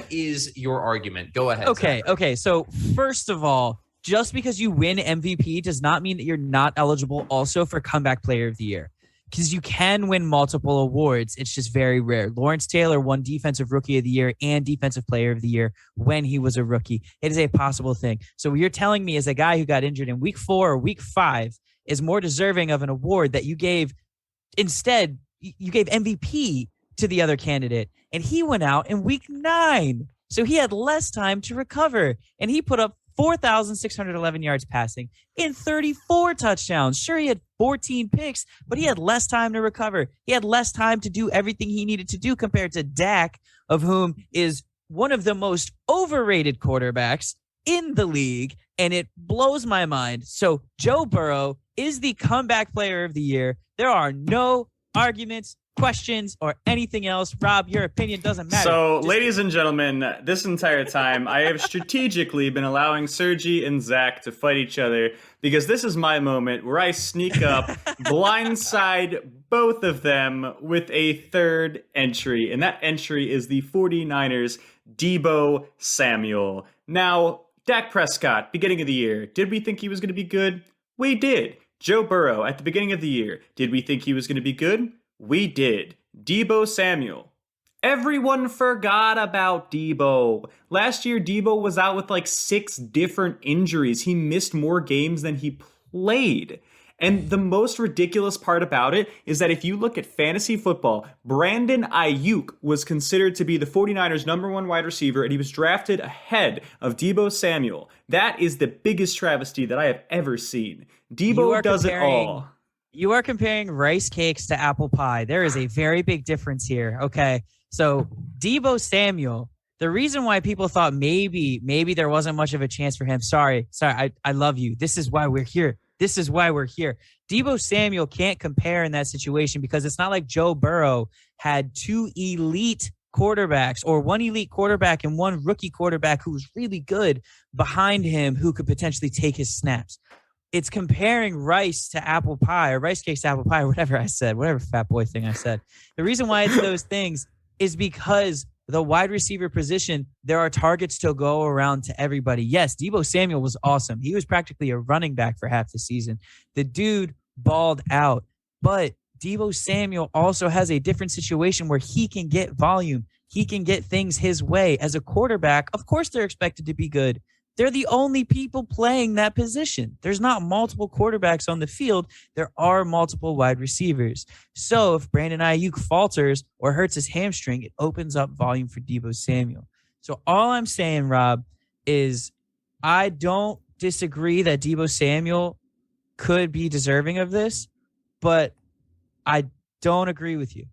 B: is your argument? Go ahead.
C: Okay. So first of all, just because you win MVP does not mean that you're not eligible also for comeback player of the year. Because you can win multiple awards. It's just very rare. Lawrence Taylor won Defensive Rookie of the Year and Defensive Player of the Year when he was a rookie. It is a possible thing. So what you're telling me is a guy who got injured in week 4 or week 5 is more deserving of an award that you gave. Instead, you gave MVP to the other candidate, and he went out in week 9. So he had less time to recover, and he put up 4,611 yards passing and 34 touchdowns. Sure, he had 14 picks, but he had less time to recover. He had less time to do everything he needed to do compared to Dak, of whom is one of the most overrated quarterbacks in the league, and it blows my mind. So Joe Burrow is the comeback player of the year. There are no arguments, questions, or anything else. Rob, your opinion doesn't matter.
A: So, ladies and gentlemen, this entire time, I have strategically been allowing Sergi and Zach to fight each other because this is my moment where I sneak up, blindside both of them with a third entry, and that entry is the 49ers' Deebo Samuel. Now, Dak Prescott, beginning of the year, did we think he was going to be good? We did. Joe Burrow, at the beginning of the year, did we think he was going to be good? We did. Deebo Samuel. Everyone forgot about Deebo. Last year, Deebo was out with like 6 different injuries. He missed more games than he played. And the most ridiculous part about it is that if you look at fantasy football, Brandon Ayuk was considered to be the 49ers' number 1 wide receiver, and he was drafted ahead of Deebo Samuel. That is the biggest travesty that I have ever seen. Deebo does it all.
C: You are comparing rice cakes to apple pie. There is a very big difference here. Okay. So Deebo Samuel, the reason why people thought maybe there wasn't much of a chance for him. Sorry. I love you. This is why we're here. Deebo Samuel can't compare in that situation because it's not like Joe Burrow had 2 elite quarterbacks or 1 elite quarterback and 1 rookie quarterback who was really good behind him who could potentially take his snaps. It's comparing rice to apple pie or rice cakes to apple pie or whatever I said, whatever fat boy thing I said. The reason why it's those things is because the wide receiver position, there are targets to go around to everybody. Yes, Deebo Samuel was awesome. He was practically a running back for half the season. The dude balled out, but Deebo Samuel also has a different situation where he can get volume. He can get things his way. As a quarterback, of course they're expected to be good. They're the only people playing that position. There's not multiple quarterbacks on the field. There are multiple wide receivers. So if Brandon Ayuk falters or hurts his hamstring, it opens up volume for Deebo Samuel. So all I'm saying, Rob, is I don't disagree that Deebo Samuel could be deserving of this, but I don't agree with you.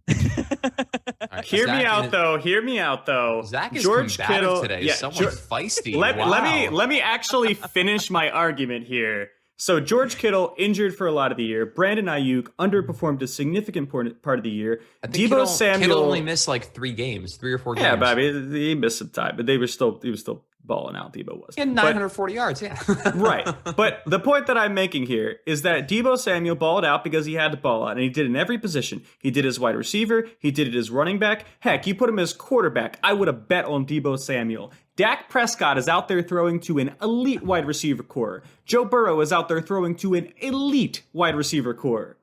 B: Right,
A: Hear me out though.
B: Zach is
A: George
B: combative
A: Kittle
B: today.
A: Yeah,
B: Someone feisty.
A: Let me actually finish my argument here. So George Kittle injured for a lot of the year. Brandon Ayuk underperformed a significant part of the year. Deebo Samuel
B: Kittle only missed like 3 or 4 games.
A: Yeah, but I mean, he missed some time, but he was still balling out. Deebo was.
B: He had 940 yards. Yeah,
A: right. But the point that I'm making here is that Deebo Samuel balled out because he had to ball out, and he did it in every position. He did it as wide receiver. He did it as running back. Heck, you put him as quarterback. I would have bet on Deebo Samuel. Dak Prescott is out there throwing to an elite wide receiver core. Joe Burrow is out there throwing to an elite wide receiver core.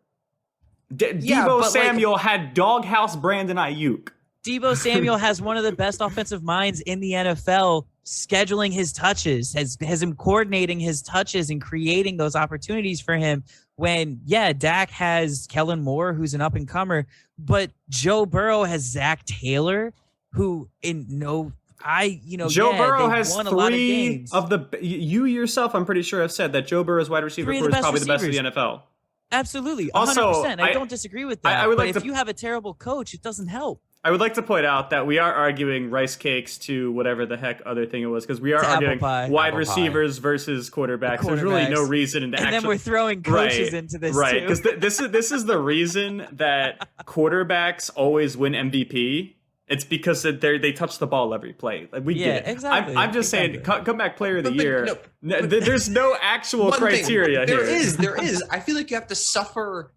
A: Deebo Samuel had doghouse Brandon Ayuk.
C: Deebo Samuel has one of the best offensive minds in the NFL, scheduling his touches, has him coordinating his touches and creating those opportunities for him when, Dak has Kellen Moore, who's an up-and-comer, but Joe Burrow has Zach Taylor, who Joe
A: Burrow has
C: won
A: 3 of the you yourself, I'm pretty sure, have said that Joe Burrow's wide receiver core is probably the best in the NFL.
C: Absolutely, 100%.
A: Also,
C: I don't disagree with that. If you have a terrible coach, it doesn't help.
A: I would like to point out that we are arguing rice cakes to whatever the heck other thing it was, because we are arguing wide receivers versus quarterbacks. There's really no reason to
C: and then we're throwing coaches into this
A: right?
C: too.
A: Because this is the reason that quarterbacks always win MVP. It's because they touch the ball every play. Like, we get it.
C: Exactly.
A: I'm just saying, comeback player of the year. There's no actual criteria here.
B: There is. I feel like you have to suffer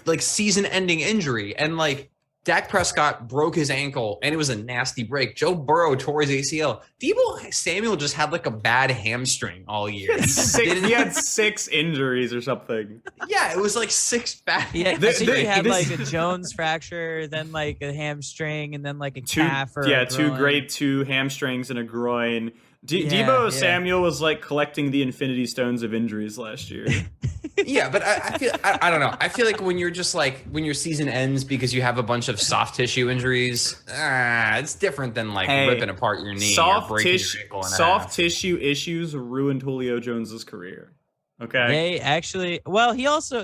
B: like season-ending injury, and like Dak Prescott broke his ankle, and it was a nasty break. Joe Burrow tore his ACL. Deebo Samuel just had like a bad hamstring all year.
A: He had 6 injuries or something.
B: Yeah, it was like 6 bad.
C: Yeah, he had like a Jones fracture, then like a hamstring, and then like a calf or a groin.
A: 2 grade 2 hamstrings and a groin. Debo Samuel was like collecting the Infinity Stones of injuries last year.
B: Yeah, but I don't know. I feel like when you're just like when your season ends because you have a bunch of soft tissue injuries, it's different than like ripping apart your knee or breaking your ankle in half.
A: Tissue issues ruined Julio Jones's career. Okay.
C: They actually,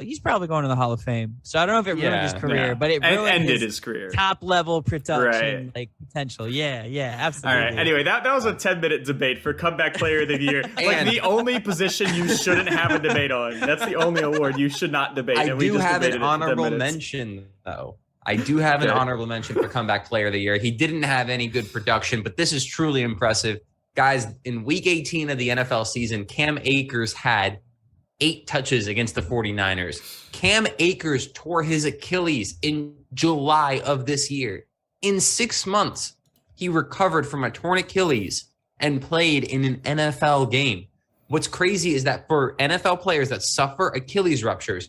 C: he's probably going to the Hall of Fame. So I don't know if it ruined his career, but it ruined
A: ended his career.
C: Top level production, like potential. Yeah, absolutely.
A: All right. Anyway, that was a 10-minute debate for comeback player of the year. Like the only position you shouldn't have a debate on. That's the only award you should not debate.
B: I do have an honorable mention, though. I do have an honorable mention for comeback player of the year. He didn't have any good production, but this is truly impressive. Guys, in week 18 of the NFL season, Cam Akers had 8 touches against the 49ers. Cam Akers tore his Achilles in July of this year. In 6 months, he recovered from a torn Achilles and played in an NFL game. What's crazy is that for NFL players that suffer Achilles ruptures,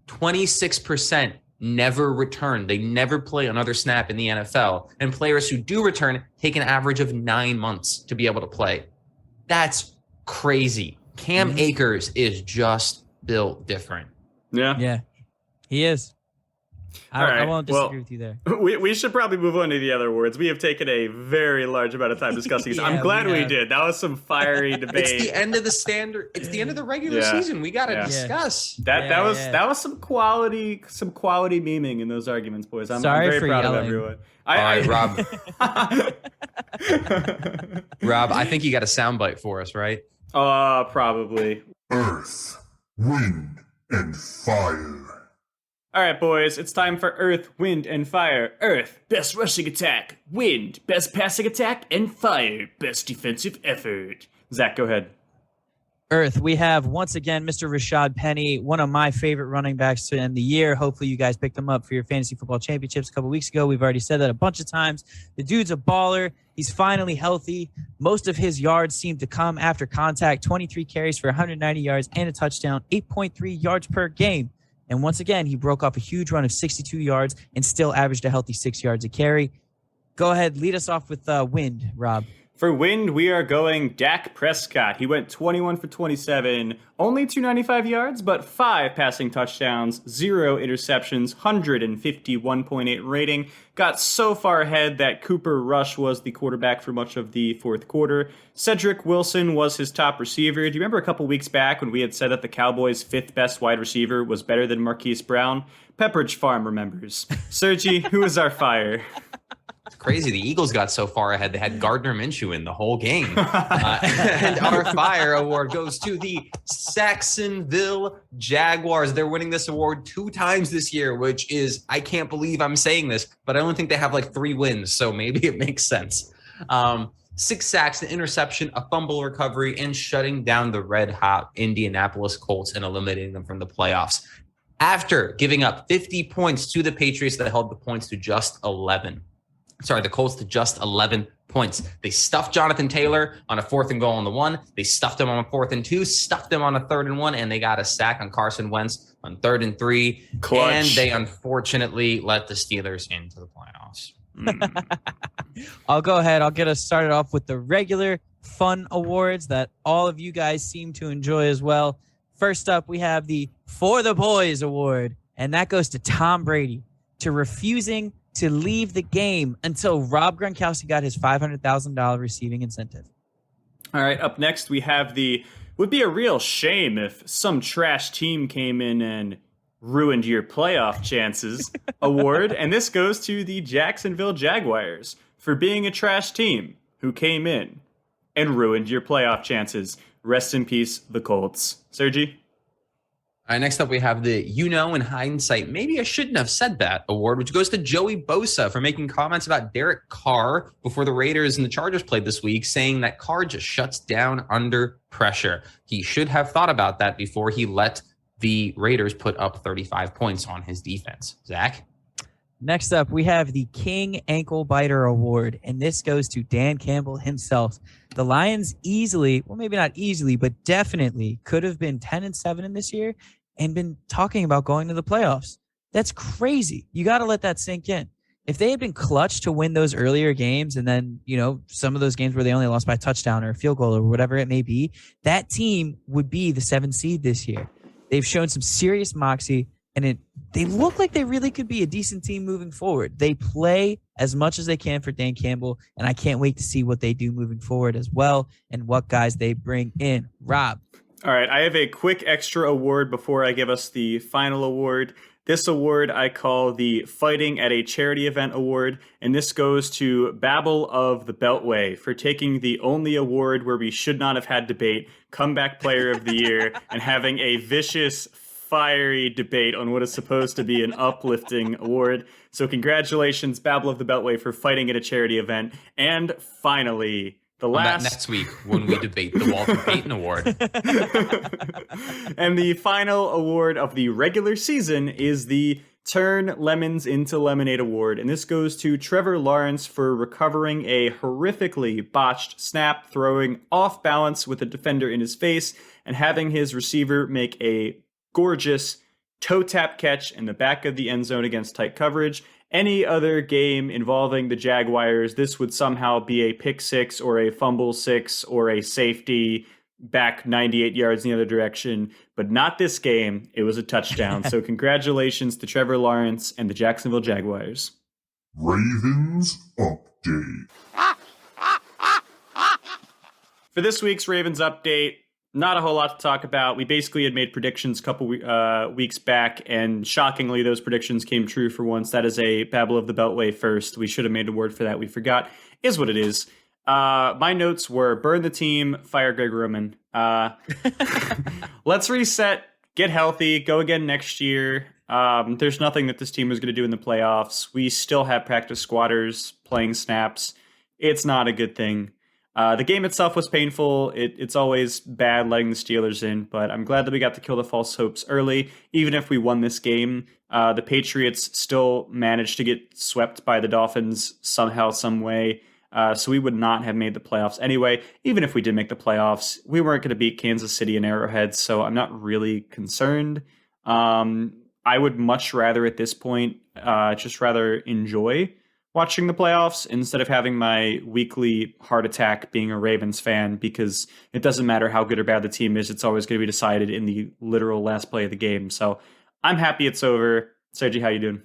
B: 26% never return. They never play another snap in the NFL. And players who do return take an average of 9 months to be able to play. That's crazy. Cam Akers is just built different.
C: Yeah, he is. I won't disagree with you there.
A: We should probably move on to the other awards. We have taken a very large amount of time discussing these. I'm glad we did. That was some fiery debate.
B: It's the end of the standard. It's the end of the regular season. We got to discuss.
A: That was some quality memeing in those arguments, boys. I'm very proud of everyone.
B: All right, Rob. Rob, I think you got a soundbite for us, right?
A: Probably.
D: Earth, wind, and fire.
A: All right, boys, it's time for Earth, Wind, and Fire. Earth, best rushing attack. Wind, best passing attack. And Fire, best defensive effort. Zach, go ahead.
C: Earth, we have once again Mr. Rashad Penny, one of my favorite running backs to end the year. Hopefully you guys picked him up for your fantasy football championships a couple weeks ago. We've already said that a bunch of times. The dude's a baller. He's finally healthy. Most of his yards seem to come after contact. 23 carries for 190 yards and a touchdown, 8.3 yards per game. And once again, he broke off a huge run of 62 yards and still averaged a healthy 6 yards a carry. Go ahead, lead us off with Wind, Rob.
A: For Wind, we are going Dak Prescott. He went 21 for 27, only 295 yards, but 5 passing touchdowns, 0 interceptions, 151.8 rating. Got so far ahead that Cooper Rush was the quarterback for much of the fourth quarter. Cedric Wilson was his top receiver. Do you remember a couple weeks back when we had said that the Cowboys' 5th best wide receiver was better than Marquise Brown? Pepperidge Farm remembers. Sergi, who is our Fire?
B: It's crazy. The Eagles got so far ahead, they had Gardner Minshew in the whole game. And our Fire award goes to the Jacksonville Jaguars. They're winning this award 2 times this year, which is, I can't believe I'm saying this, but I only think they have like 3 wins, so maybe it makes sense. 6 sacks, an interception, a fumble recovery, and shutting down the red-hot Indianapolis Colts and eliminating them from the playoffs. After giving up 50 points to the Patriots, that held the points to just 11. The Colts to just 11 points. They stuffed Jonathan Taylor on a 4th and goal on the 1. They stuffed him on a 4th and 2, stuffed him on a 3rd and 1, and they got a sack on Carson Wentz on 3rd and 3.
A: Clutch.
B: And they unfortunately let the Steelers into the playoffs.
C: I'll go ahead. I'll get us started off with the regular fun awards that all of you guys seem to enjoy as well. First up, we have the For the Boys award, and that goes to Tom Brady to refusing to leave the game until Rob Gronkowski got his $500,000 receiving incentive.
A: All right, up next we have the would be a real shame if some trash team came in and ruined your playoff chances award, and this goes to the Jacksonville Jaguars for being a trash team who came in and ruined your playoff chances. Rest in peace, the Colts. Sergi?
B: All right, next up, we have the in hindsight, maybe I shouldn't have said that award, which goes to Joey Bosa for making comments about Derek Carr before the Raiders and the Chargers played this week, saying that Carr just shuts down under pressure. He should have thought about that before he let the Raiders put up 35 points on his defense. Zach?
C: Next up, we have the King Ankle Biter Award, and this goes to Dan Campbell himself. The Lions easily, well, maybe not easily, but definitely could have been 10-7 in this year and been talking about going to the playoffs. That's crazy. You got to let that sink in. if they had been clutch to win those earlier games, and then, some of those games where they only lost by a touchdown or a field goal or whatever it may be, that team would be the 7th seed this year. They've shown some serious moxie, and they look like they really could be a decent team moving forward. They play as much as they can for Dan Campbell, and I can't wait to see what they do moving forward as well and what guys they bring in. Rob.
A: All right, I have a quick extra award before I give us the final award. This award I call the Fighting at a Charity Event Award, and this goes to Babel of the Beltway for taking the only award where we should not have had debate, Comeback Player of the Year, and having a vicious, fiery debate on what is supposed to be an uplifting award. So congratulations, Babel of the Beltway, for fighting at a charity event. And finally, the last...
B: next week when we debate the Walter Payton Award.
A: And the final award of the regular season is the Turn Lemons into Lemonade Award. And this goes to Trevor Lawrence for recovering a horrifically botched snap, throwing off balance with a defender in his face, and having his receiver make a gorgeous toe tap catch in the back of the end zone against tight coverage. Any other game involving the Jaguars, this would somehow be a pick six or a fumble six or a safety back 98 yards in the other direction, but not this game. It was a touchdown. So congratulations to Trevor Lawrence and the Jacksonville Jaguars.
D: Ravens Update.
A: For this week's Ravens Update, not a whole lot to talk about. We basically had made predictions a couple weeks back, and shockingly, those predictions came true for once. That is a Babel of the Beltway first. We should have made a word for that. We forgot. Is what it is. My notes were burn the team, fire Greg Roman. Let's reset, get healthy, go again next year. There's nothing that this team is going to do in the playoffs. We still have practice squatters playing snaps. It's not a good thing. The game itself was painful. It's always bad letting the Steelers in, but I'm glad that we got to kill the false hopes early. Even if we won this game, the Patriots still managed to get swept by the Dolphins somehow, some way. So we would not have made the playoffs anyway. Even if we did make the playoffs, we weren't going to beat Kansas City and Arrowhead, so I'm not really concerned. I would much rather at this point just rather enjoy watching the playoffs instead of having my weekly heart attack being a Ravens fan, because it doesn't matter how good or bad the team is. It's always going to be decided in the literal last play of the game. So I'm happy it's over. Sergi, how you doing?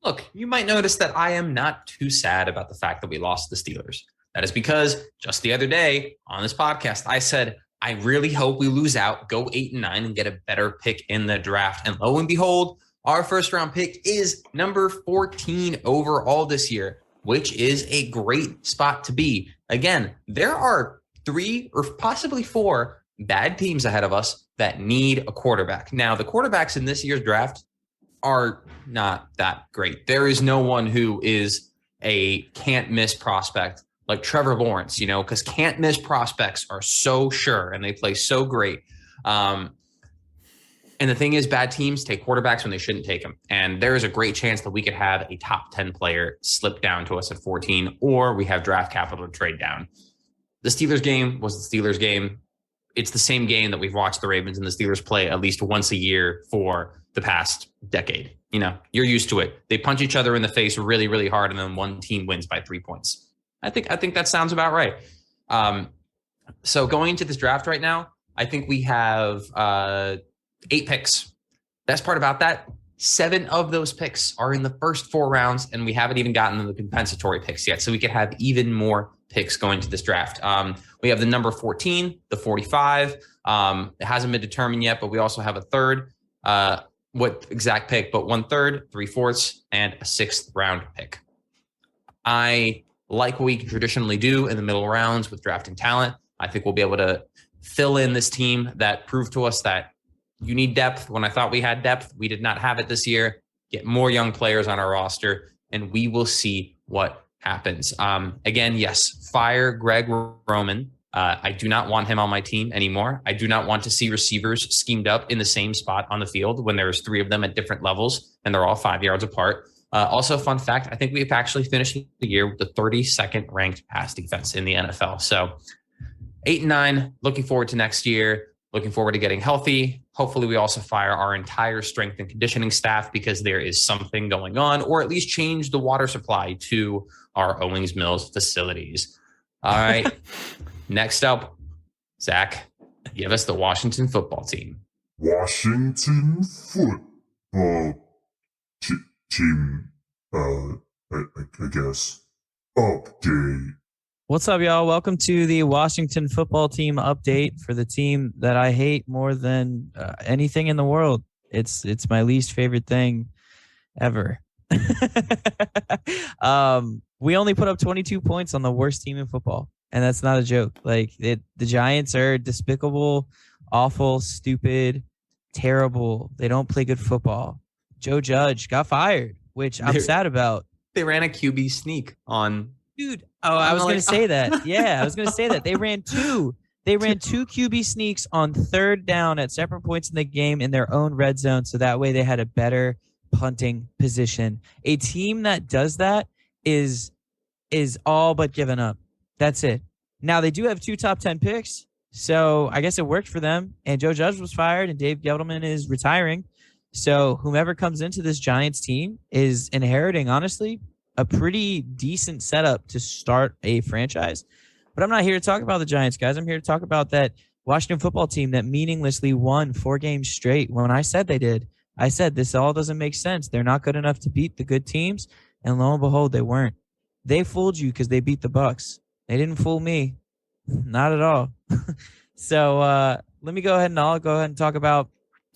B: Look, you might notice that I am not too sad about the fact that we lost the Steelers. That is because just the other day on this podcast, I said, I really hope we lose out, go 8-9 and get a better pick in the draft. And lo and behold, our first round pick is number 14 overall this year, which is a great spot to be. Again, there are 3 or possibly 4 bad teams ahead of us that need a quarterback. Now, the quarterbacks in this year's draft are not that great. There is no one who is a can't miss prospect like Trevor Lawrence, because can't miss prospects are so sure and they play so great. And the thing is, bad teams take quarterbacks when they shouldn't take them. And there is a great chance that we could have a top 10 player slip down to us at 14, or we have draft capital to trade down. The Steelers game was the Steelers game. It's the same game that we've watched the Ravens and the Steelers play at least once a year for the past decade. You're used to it. They punch each other in the face really, really hard, and then one team wins by 3 points. I think that sounds about right. So going into this draft right now, I think we have 8 picks. Best part about that, 7 of those picks are in the first 4 rounds, and we haven't even gotten to the compensatory picks yet. So we could have even more picks going to this draft. We have the number 14, the 45. It hasn't been determined yet, but we also have a third. What exact pick? But 1/3, 3/4, and a 6th round pick. I like what we traditionally do in the middle rounds with drafting talent. I think we'll be able to fill in this team that proved to us that you need depth. When I thought we had depth, we did not have it this year. Get more young players on our roster, and we will see what happens. Again, yes, fire Greg Roman. I do not want him on my team anymore. I do not want to see receivers schemed up in the same spot on the field when there's 3 of them at different levels and they're all 5 yards apart. Also, fun fact, I think we've actually finished the year with the 32nd ranked pass defense in the NFL. So 8-9, looking forward to next year. Looking forward to getting healthy. Hopefully, we also fire our entire strength and conditioning staff because there is something going on, or at least change the water supply to our Owings Mills facilities. All right. Next up, Zach, give us the Washington football team.
D: Washington football team, I guess. Update.
C: What's up, y'all? Welcome to the Washington football team update for the team that I hate more than anything in the world. It's my least favorite thing ever. We only put up 22 points on the worst team in football, and that's not a joke. Like the Giants are despicable, awful, stupid, terrible. They don't play good football. Joe Judge got fired, which I'm sad about.
B: They ran a QB sneak on.
C: Dude, I was going to say that. Yeah, I was going to say that. They ran two QB sneaks on third down at separate points in the game in their own red zone, so that way they had a better punting position. A team that does that is all but given up. That's it. Now, they do have 2 top 10 picks, so I guess it worked for them, and Joe Judge was fired, and Dave Gettleman is retiring. So whomever comes into this Giants team is inheriting, honestly, a pretty decent setup to start a franchise. But I'm not here to talk about the Giants, guys. I'm here to talk about that Washington football team that meaninglessly won 4 games straight. When I said they did, I said this all doesn't make sense. They're not good enough to beat the good teams. And lo and behold, they weren't. They fooled you because they beat the Bucs. They didn't fool me. Not at all. So let me go ahead and talk about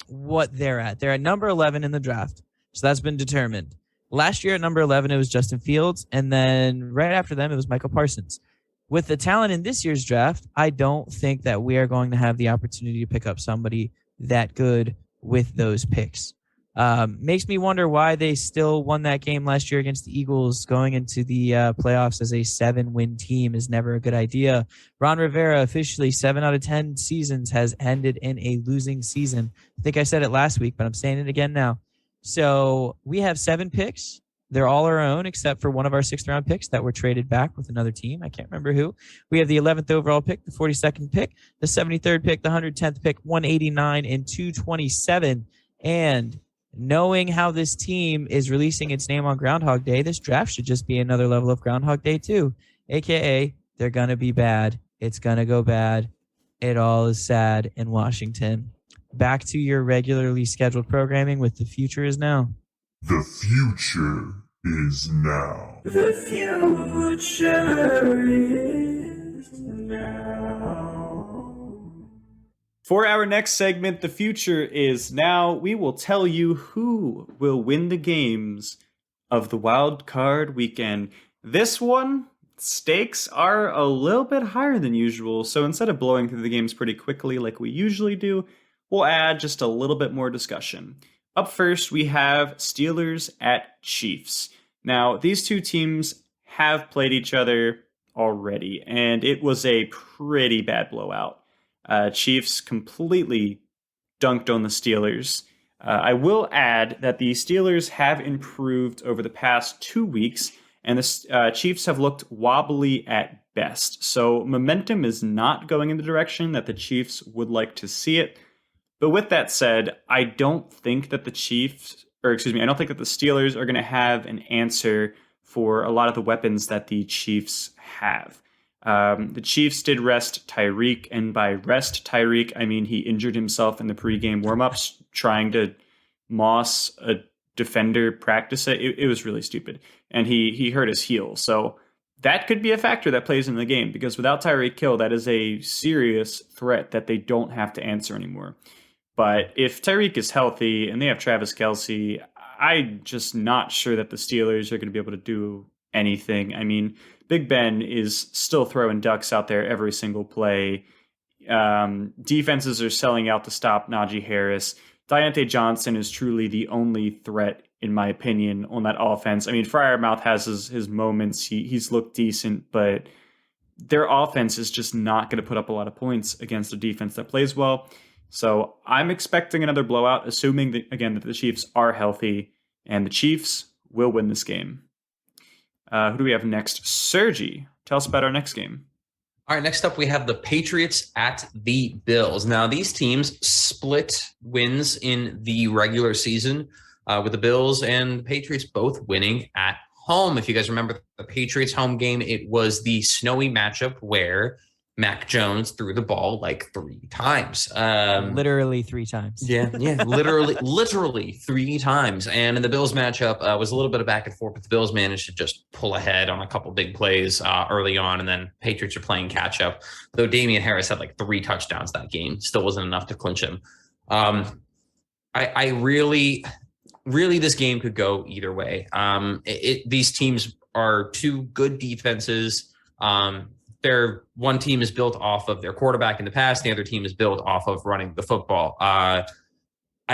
C: what they're at. They're at number 11 in the draft. So that's been determined. Last year at number 11, it was Justin Fields. And then right after them, it was Michael Parsons. With the talent in this year's draft, I don't think that we are going to have the opportunity to pick up somebody that good with those picks. Makes me wonder why they still won that game last year against the Eagles. Going into the playoffs as a 7-win team is never a good idea. Ron Rivera, officially 7 out of 10 seasons, has ended in a losing season. I think I said it last week, but I'm saying it again now. So we have 7 picks. They're all our own except for one of our 6th-round picks that were traded back with another team. I can't remember who. We have the 11th overall pick, the 42nd pick, the 73rd pick, the 110th pick, 189, and 227. And knowing how this team is releasing its name on Groundhog Day, this draft should just be another level of Groundhog Day too. AKA, they're going to be bad. It's going to go bad. It all is sad in Washington. Back to your regularly scheduled programming with The Future Is Now.
D: The future is now.
A: The future is now. For our next segment, The Future Is Now, we will tell you who will win the games of the wild card weekend. This one, stakes are a little bit higher than usual, so instead of blowing through the games pretty quickly like we usually do, we'll add just a little bit more discussion. Up first, we have Steelers at Chiefs. Now, these two teams have played each other already, and it was a pretty bad blowout. Chiefs completely dunked on the Steelers. I will add that the Steelers have improved over the past 2 weeks, and the Chiefs have looked wobbly at best. So momentum is not going in the direction that the Chiefs would like to see it. But with that said, I don't think that the Steelers are going to have an answer for a lot of the weapons that the Chiefs have. The Chiefs did rest Tyreek, and by rest Tyreek, I mean he injured himself in the pregame warmups trying to moss a defender practice. It was really stupid, and he hurt his heel. So that could be a factor that plays in the game, because without Tyreek Hill, that is a serious threat that they don't have to answer anymore. But if Tyreek is healthy and they have Travis Kelce, I'm just not sure that the Steelers are going to be able to do anything. I mean, Big Ben is still throwing ducks out there every single play. Defenses are selling out to stop Najee Harris. Deontay Johnson is truly the only threat, in my opinion, on that offense. I mean, Freiermuth has his moments. He's looked decent, but their offense is just not going to put up a lot of points against a defense that plays well. So I'm expecting another blowout, assuming that, again, that the Chiefs are healthy, and the Chiefs will win this game. Who do we have next? Sergi, tell us about our next game.
B: All right, next up we have the Patriots at the Bills. Now, these teams split wins in the regular season, with the Bills and the Patriots both winning at home. If you guys remember the Patriots home game, it was the snowy matchup where Mac Jones threw the ball like 3 times.
C: Literally 3 times.
B: Yeah, literally 3 times. And in the Bills matchup, was a little bit of back and forth, but the Bills managed to just pull ahead on a couple big plays early on, and then Patriots are playing catch up. Though Damian Harris had like 3 touchdowns that game, still wasn't enough to clinch him. I really, this game could go either way. These teams are 2 good defenses. One team is built off of their quarterback in the past. The other team is built off of running the football. I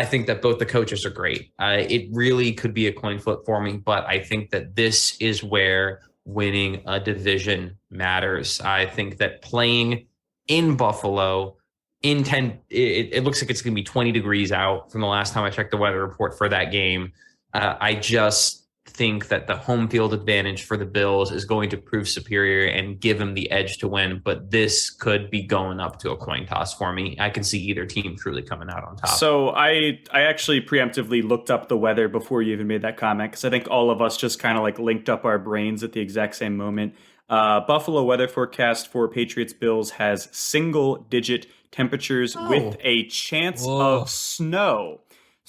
B: think that both the coaches are great. It really could be a coin flip for me, but I think that this is where winning a division matters. I think that playing in Buffalo it looks like it's going to be 20 degrees out from the last time I checked the weather report for that game. I just think that the home field advantage for the Bills is going to prove superior and give them the edge to win, but this could be going up to a coin toss for me. I can see either team truly coming out on top.
A: So I actually preemptively looked up the weather before you even made that comment, because I think all of us just kind of like linked up our brains at the exact same moment. Buffalo weather forecast for Patriots Bills has single-digit temperatures with a chance of snow.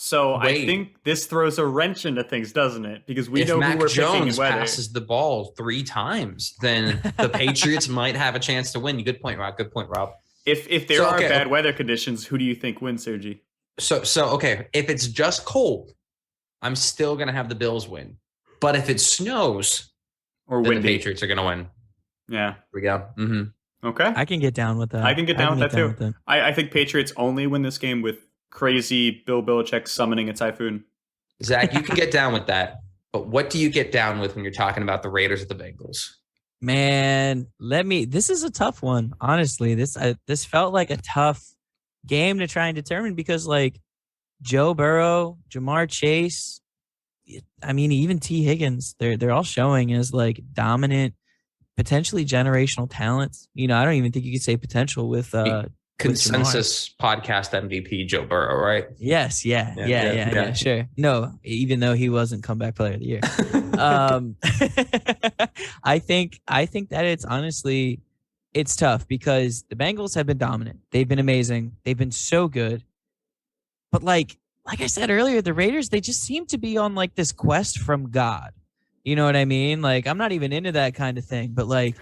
A: So I think this throws a wrench into things, doesn't it? Because we know
B: Mac
A: who we're
B: Jones
A: picking in weather.
B: passes the ball 3 times, then the Patriots might have a chance to win. Good point, Rob.
A: If there are bad weather conditions, who do you think wins, Sergi?
B: So okay, if it's just cold, I'm still going to have the Bills win. But if it snows,
A: or
B: then the Patriots are going to win.
A: Yeah.
B: Here we go. Mm-hmm.
A: Okay.
C: I can get down with that.
A: I can get down with that too. I think Patriots only win this game with crazy Bill Belichick summoning a typhoon.
B: Zach, you can get down with that. But what do you get down with when you're talking about the Raiders at the Bengals?
C: Man, this is a tough one. Honestly, this felt like a tough game to try and determine, because like Joe Burrow, Jamar Chase, I mean, even T. Higgins, they're all showing as like dominant, potentially generational talents. I don't even think you could say potential with
B: consensus podcast MVP Joe Burrow, right?
C: Yes, yeah, sure. No, even though he wasn't comeback player of the year. I think that it's tough, because the Bengals have been dominant. They've been amazing. They've been so good. But like I said earlier, the Raiders, they just seem to be on like this quest from God. You know what I mean? Like, I'm not even into that kind of thing, but like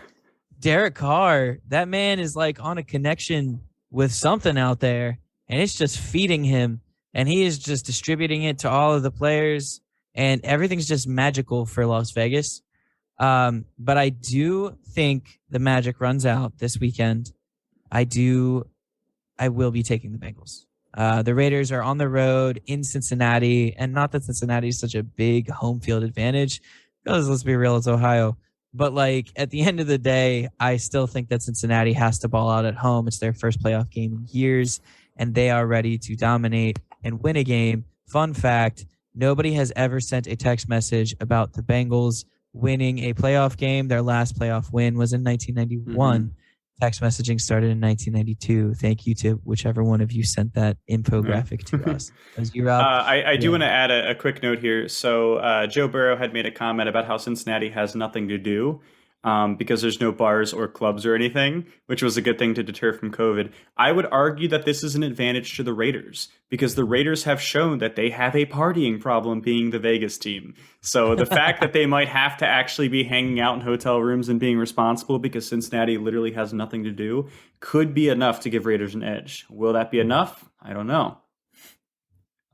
C: Derek Carr, that man is like on a connection with something out there, and it's just feeding him, and he is just distributing it to all of the players, and everything's just magical for Las Vegas. But I do think the magic runs out this weekend. I will be taking the Bengals. The Raiders are on the road in Cincinnati, and not that Cincinnati is such a big home field advantage, because let's be real, it's Ohio. But like at the end of the day, I still think that Cincinnati has to ball out at home. It's their first playoff game in years, and they are ready to dominate and win a game. Fun fact, nobody has ever sent a text message about the Bengals winning a playoff game. Their last playoff win was in 1991. Mm-hmm. Text messaging started in 1992. Thank you to whichever one of you sent that infographic to us. As you, Rob.
A: I do want to add a quick note here. So Joe Burrow had made a comment about how Cincinnati has nothing to do because there's no bars or clubs or anything, which was a good thing to deter from COVID. I would argue that this is an advantage to the Raiders, because the Raiders have shown that they have a partying problem being the Vegas team. So the fact that they might have to actually be hanging out in hotel rooms and being responsible because Cincinnati literally has nothing to do could be enough to give Raiders an edge. Will that be enough? I don't know.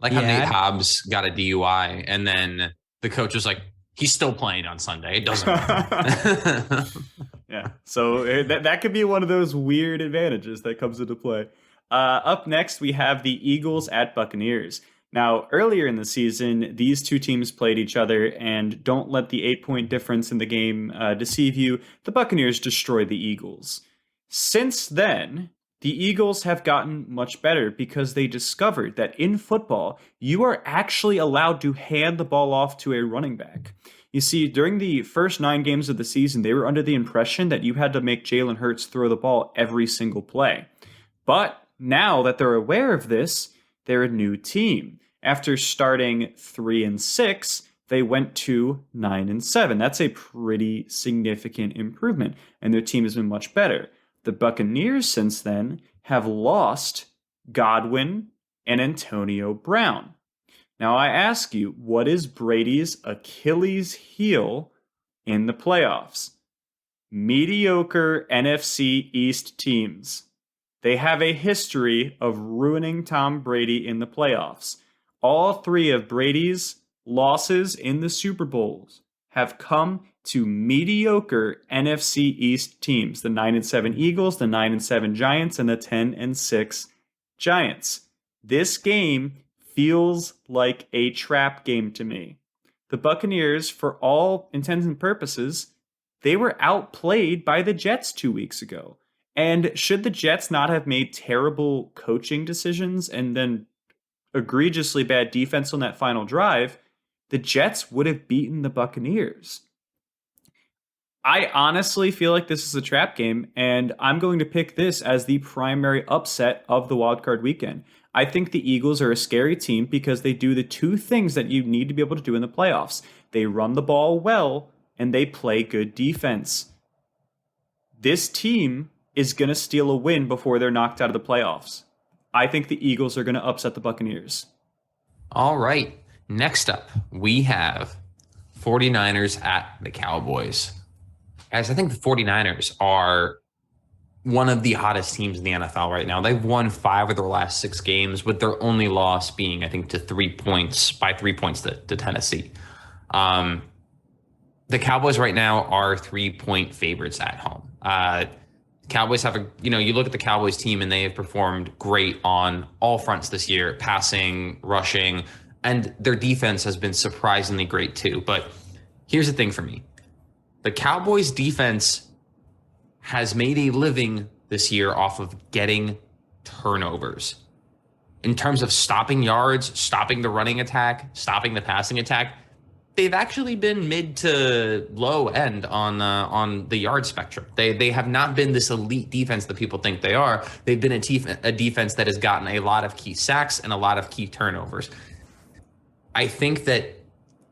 B: Like how Nate Hobbs got a DUI, and then the coach was like, he's still playing on Sunday. It doesn't matter.
A: Yeah. So that could be one of those weird advantages that comes into play. Up next, we have the Eagles at Buccaneers. Now, earlier in the season, these two teams played each other, and don't let the 8-point difference in the game deceive you. The Buccaneers destroyed the Eagles. Since then, the Eagles have gotten much better, because they discovered that in football, you are actually allowed to hand the ball off to a running back. You see, during the first 9 games of the season, they were under the impression that you had to make Jalen Hurts throw the ball every single play. But now that they're aware of this, they're a new team. After starting 3-6, they went to 9-7. That's a pretty significant improvement, and their team has been much better. The Buccaneers since then have lost Godwin and Antonio Brown. Now I ask you, what is Brady's Achilles heel in the playoffs? Mediocre NFC East teams. They have a history of ruining Tom Brady in the playoffs. All 3 of Brady's losses in the Super Bowls have come to mediocre NFC East teams. The 9-7 Eagles, the 9-7 Giants, and the 10-6 Giants. This game feels like a trap game to me. The Buccaneers, for all intents and purposes, they were outplayed by the Jets 2 weeks ago. And should the Jets not have made terrible coaching decisions and then egregiously bad defense on that final drive, the Jets would have beaten the Buccaneers. I honestly feel like this is a trap game, and I'm going to pick this as the primary upset of the wildcard weekend. I think the Eagles are a scary team because they do the 2 things that you need to be able to do in the playoffs. They run the ball well, and they play good defense. This team is going to steal a win before they're knocked out of the playoffs. I think the Eagles are going to upset the Buccaneers.
B: All right. Next up, we have 49ers at the Cowboys. Guys, I think the 49ers are one of the hottest teams in the NFL right now. They've won 5 of their last 6 games, with their only loss being, I think, by 3 points to Tennessee. The Cowboys right now are 3-point favorites at home. Cowboys have you look at the Cowboys team and they have performed great on all fronts this year, passing, rushing, and their defense has been surprisingly great too. But here's the thing for me. The Cowboys defense has made a living this year off of getting turnovers. In terms of stopping yards, stopping the running attack, stopping the passing attack, they've actually been mid to low end on the yard spectrum. They have not been this elite defense that people think they are. They've been a defense that has gotten a lot of key sacks and a lot of key turnovers. I think that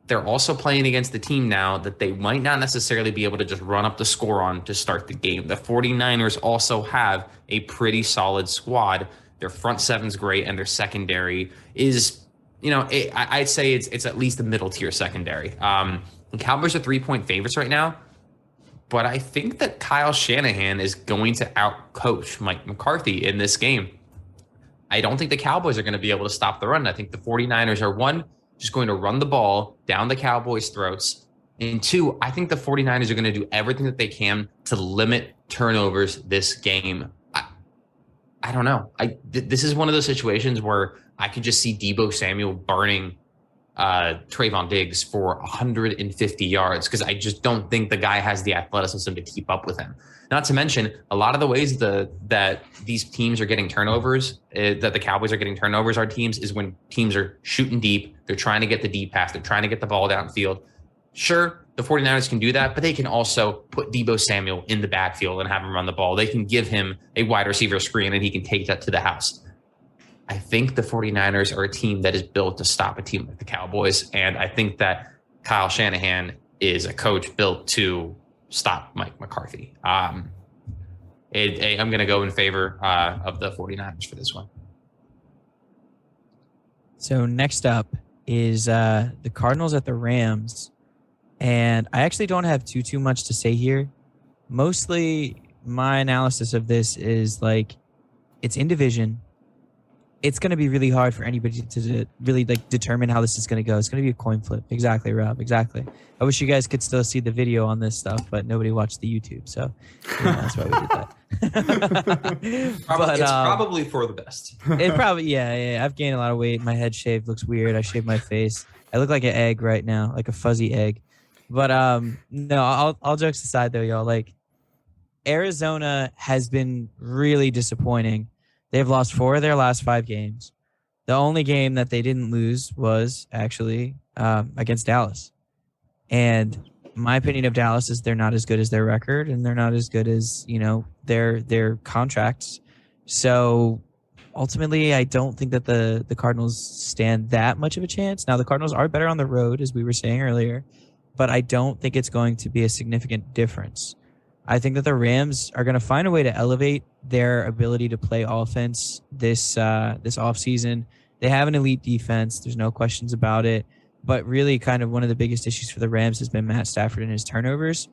B: they're also playing against the team now that they might not necessarily be able to just run up the score on to start the game. The 49ers also have a pretty solid squad. Their front seven's great, and their secondary is, I'd say it's at least a middle tier secondary. The Cowboys are 3-point favorites right now, but I think that Kyle Shanahan is going to outcoach Mike McCarthy in this game. I don't think the Cowboys are going to be able to stop the run. I think the 49ers are, 1, just going to run the ball down the Cowboys' throats, and 2, I think the 49ers are going to do everything that they can to limit turnovers this game. I don't know. This is one of those situations where I could just see Deebo Samuel burning Trayvon Diggs for 150 yards because I just don't think the guy has the athleticism to keep up with him. Not to mention, a lot of the ways that these teams are getting turnovers, that the Cowboys are getting turnovers, our teams, is when teams are shooting deep. They're trying to get the deep pass. They're trying to get the ball downfield. Sure, the 49ers can do that, but they can also put Deebo Samuel in the backfield and have him run the ball. They can give him a wide receiver screen, and he can take that to the house. I think the 49ers are a team that is built to stop a team like the Cowboys, and I think that Kyle Shanahan is a coach built to stop Mike McCarthy. I'm going to go in favor of the 49ers for this one.
C: So next up is the Cardinals at the Rams. And I actually don't have too much to say here. Mostly my analysis of this is like, it's in division. It's going to be really hard for anybody to really determine how this is going to go. It's going to be a coin flip. Exactly, Rob. Exactly. I wish you guys could still see the video on this stuff, but nobody watched the YouTube. So that's why we did that.
B: It's probably for the best.
C: It probably, yeah. I've gained a lot of weight. My head shaved looks weird. I shaved my face. I look like an egg right now, like a fuzzy egg. But no, all jokes aside though, y'all, like Arizona has been really disappointing. They've lost 4 of their last 5 games. The only game that they didn't lose was actually against Dallas. And my opinion of Dallas is they're not as good as their record, and they're not as good as, their contracts. So ultimately, I don't think that the Cardinals stand that much of a chance. Now, the Cardinals are better on the road, as we were saying earlier, but I don't think it's going to be a significant difference. I think that the Rams are going to find a way to elevate their ability to play offense this offseason. They have an elite defense. There's no questions about it. But really kind of one of the biggest issues for the Rams has been Matt Stafford and his turnovers.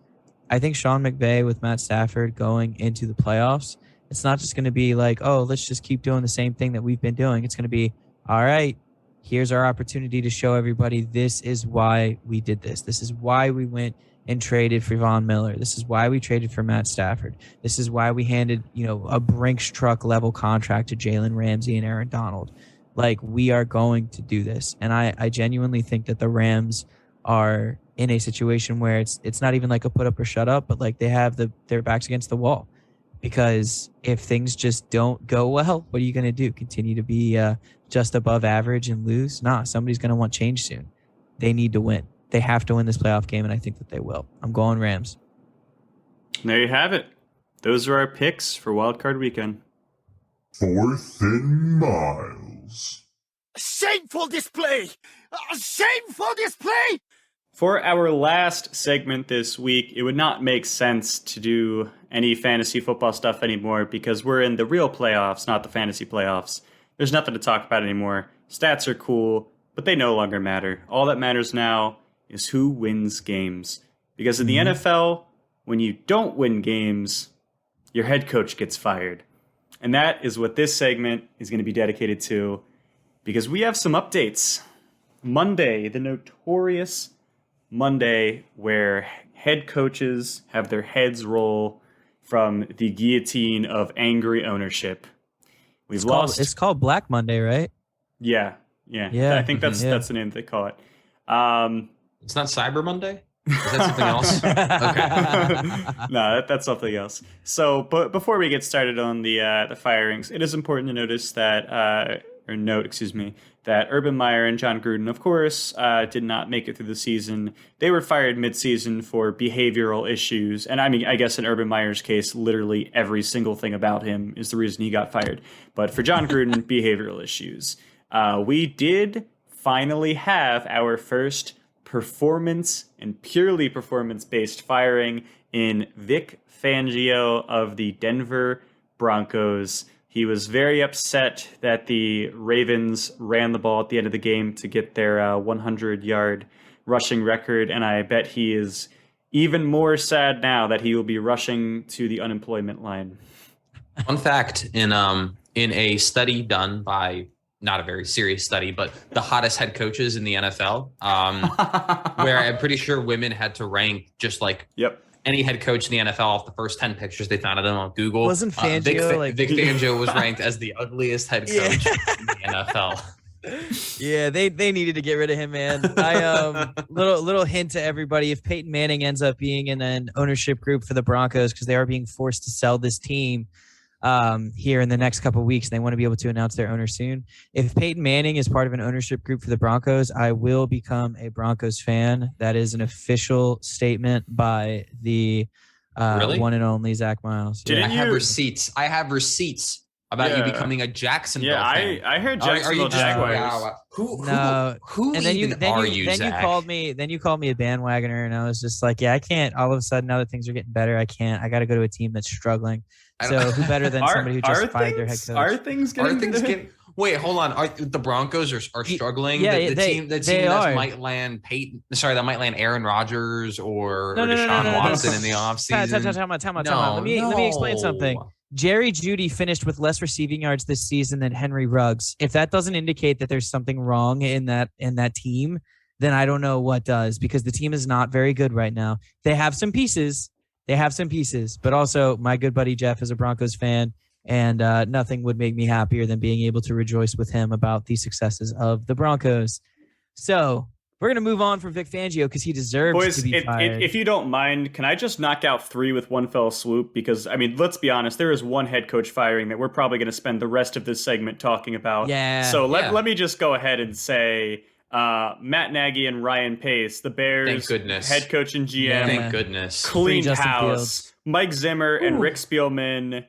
C: I think Sean McVay with Matt Stafford going into the playoffs, it's not just going to be like, oh, let's just keep doing the same thing that we've been doing. It's going to be, all right, here's our opportunity to show everybody this is why we did this. This is why we went and traded for Von Miller. This is why we traded for Matt Stafford. This is why we handed, a Brinks truck level contract to Jalen Ramsey and Aaron Donald. Like, we are going to do this. And I genuinely think that the Rams are in a situation where it's not even like a put up or shut up, but like they have their backs against the wall. Because if things just don't go well, what are you going to do? Continue to be just above average and lose? Nah, somebody's going to want change soon. They need to win. They have to win this playoff game, and I think that they will. I'm going Rams.
A: There you have it. Those are our picks for Wild Card Weekend.
D: 4th and miles.
F: Shameful display! A shameful display!
A: For our last segment this week, it would not make sense to do any fantasy football stuff anymore because we're in the real playoffs, not the fantasy playoffs. There's nothing to talk about anymore. Stats are cool, but they no longer matter. All that matters now is who wins games. Because in the NFL, when you don't win games, your head coach gets fired. And that is what this segment is going to be dedicated to, because we have some updates. Monday, the notorious Monday, where head coaches have their heads roll from the guillotine of angry ownership.
C: It's called Black Monday, right?
A: Yeah. I think that's the name they call it.
B: It's not Cyber Monday? Is that something else? Okay.
A: No, that's something else. So, but before we get started on the firings, it is important to notice that, that Urban Meyer and John Gruden, of course, did not make it through the season. They were fired mid-season for behavioral issues. And I mean, I guess in Urban Meyer's case, literally every single thing about him is the reason he got fired. But for John Gruden, behavioral issues. We did finally have our first performance and purely performance-based firing in Vic Fangio of the Denver Broncos. He was very upset that the Ravens ran the ball at the end of the game to get their 100-yard rushing record, and I bet he is even more sad now that he will be rushing to the unemployment line.
B: Fun fact, in a study done by, not a very serious study, but the hottest head coaches in the NFL, where I'm pretty sure women had to rank just like any head coach in the NFL off the first 10 pictures they found of them on Google.
C: Wasn't Fangio
B: Vic Fangio was ranked as the ugliest head coach in the NFL.
C: Yeah, they needed to get rid of him, man. I little hint to everybody: if Peyton Manning ends up being in an ownership group for the Broncos, because they are being forced to sell this team here in the next couple of weeks, and they want to be able to announce their owner soon. If Peyton Manning is part of an ownership group for the Broncos, I will become a Broncos fan. That is an official statement by the one and only Zach Miles.
B: I have receipts about you becoming a Jacksonville fan.
A: I heard Jacksonville Jaguars.
B: Who
C: and then you called me a bandwagoner, and I was just like, I can't. All of a sudden, now that things are getting better, I can't. I got to go to a team that's struggling. So who better than somebody who just fired their head coach?
A: Are things getting?
B: Wait, hold on. The Broncos are struggling.
C: Yeah,
B: the team that might land Payton. Sorry, that might land Aaron Rodgers or Deshaun Watson in the offseason.
C: Time out. Let me explain something. Jerry Jeudy finished with less receiving yards this season than Henry Ruggs. If that doesn't indicate that there's something wrong in that team, then I don't know what does, because the team is not very good right now. They have some pieces. But also my good buddy Jeff is a Broncos fan, and nothing would make me happier than being able to rejoice with him about the successes of the Broncos. So we're going to move on from Vic Fangio because he deserves to be fired.
A: If you don't mind, can I just knock out 3 with one fell swoop? Because, I mean, let's be honest, there is one head coach firing that we're probably going to spend the rest of this segment talking about.
C: Yeah.
A: So let me just go ahead and say Matt Nagy and Ryan Pace, the Bears
B: Thank goodness.
A: head coach and GM,
B: Thank goodness.
A: cleaned
C: Justin
A: house.
C: Fields.
A: Mike Zimmer and Rick Spielman,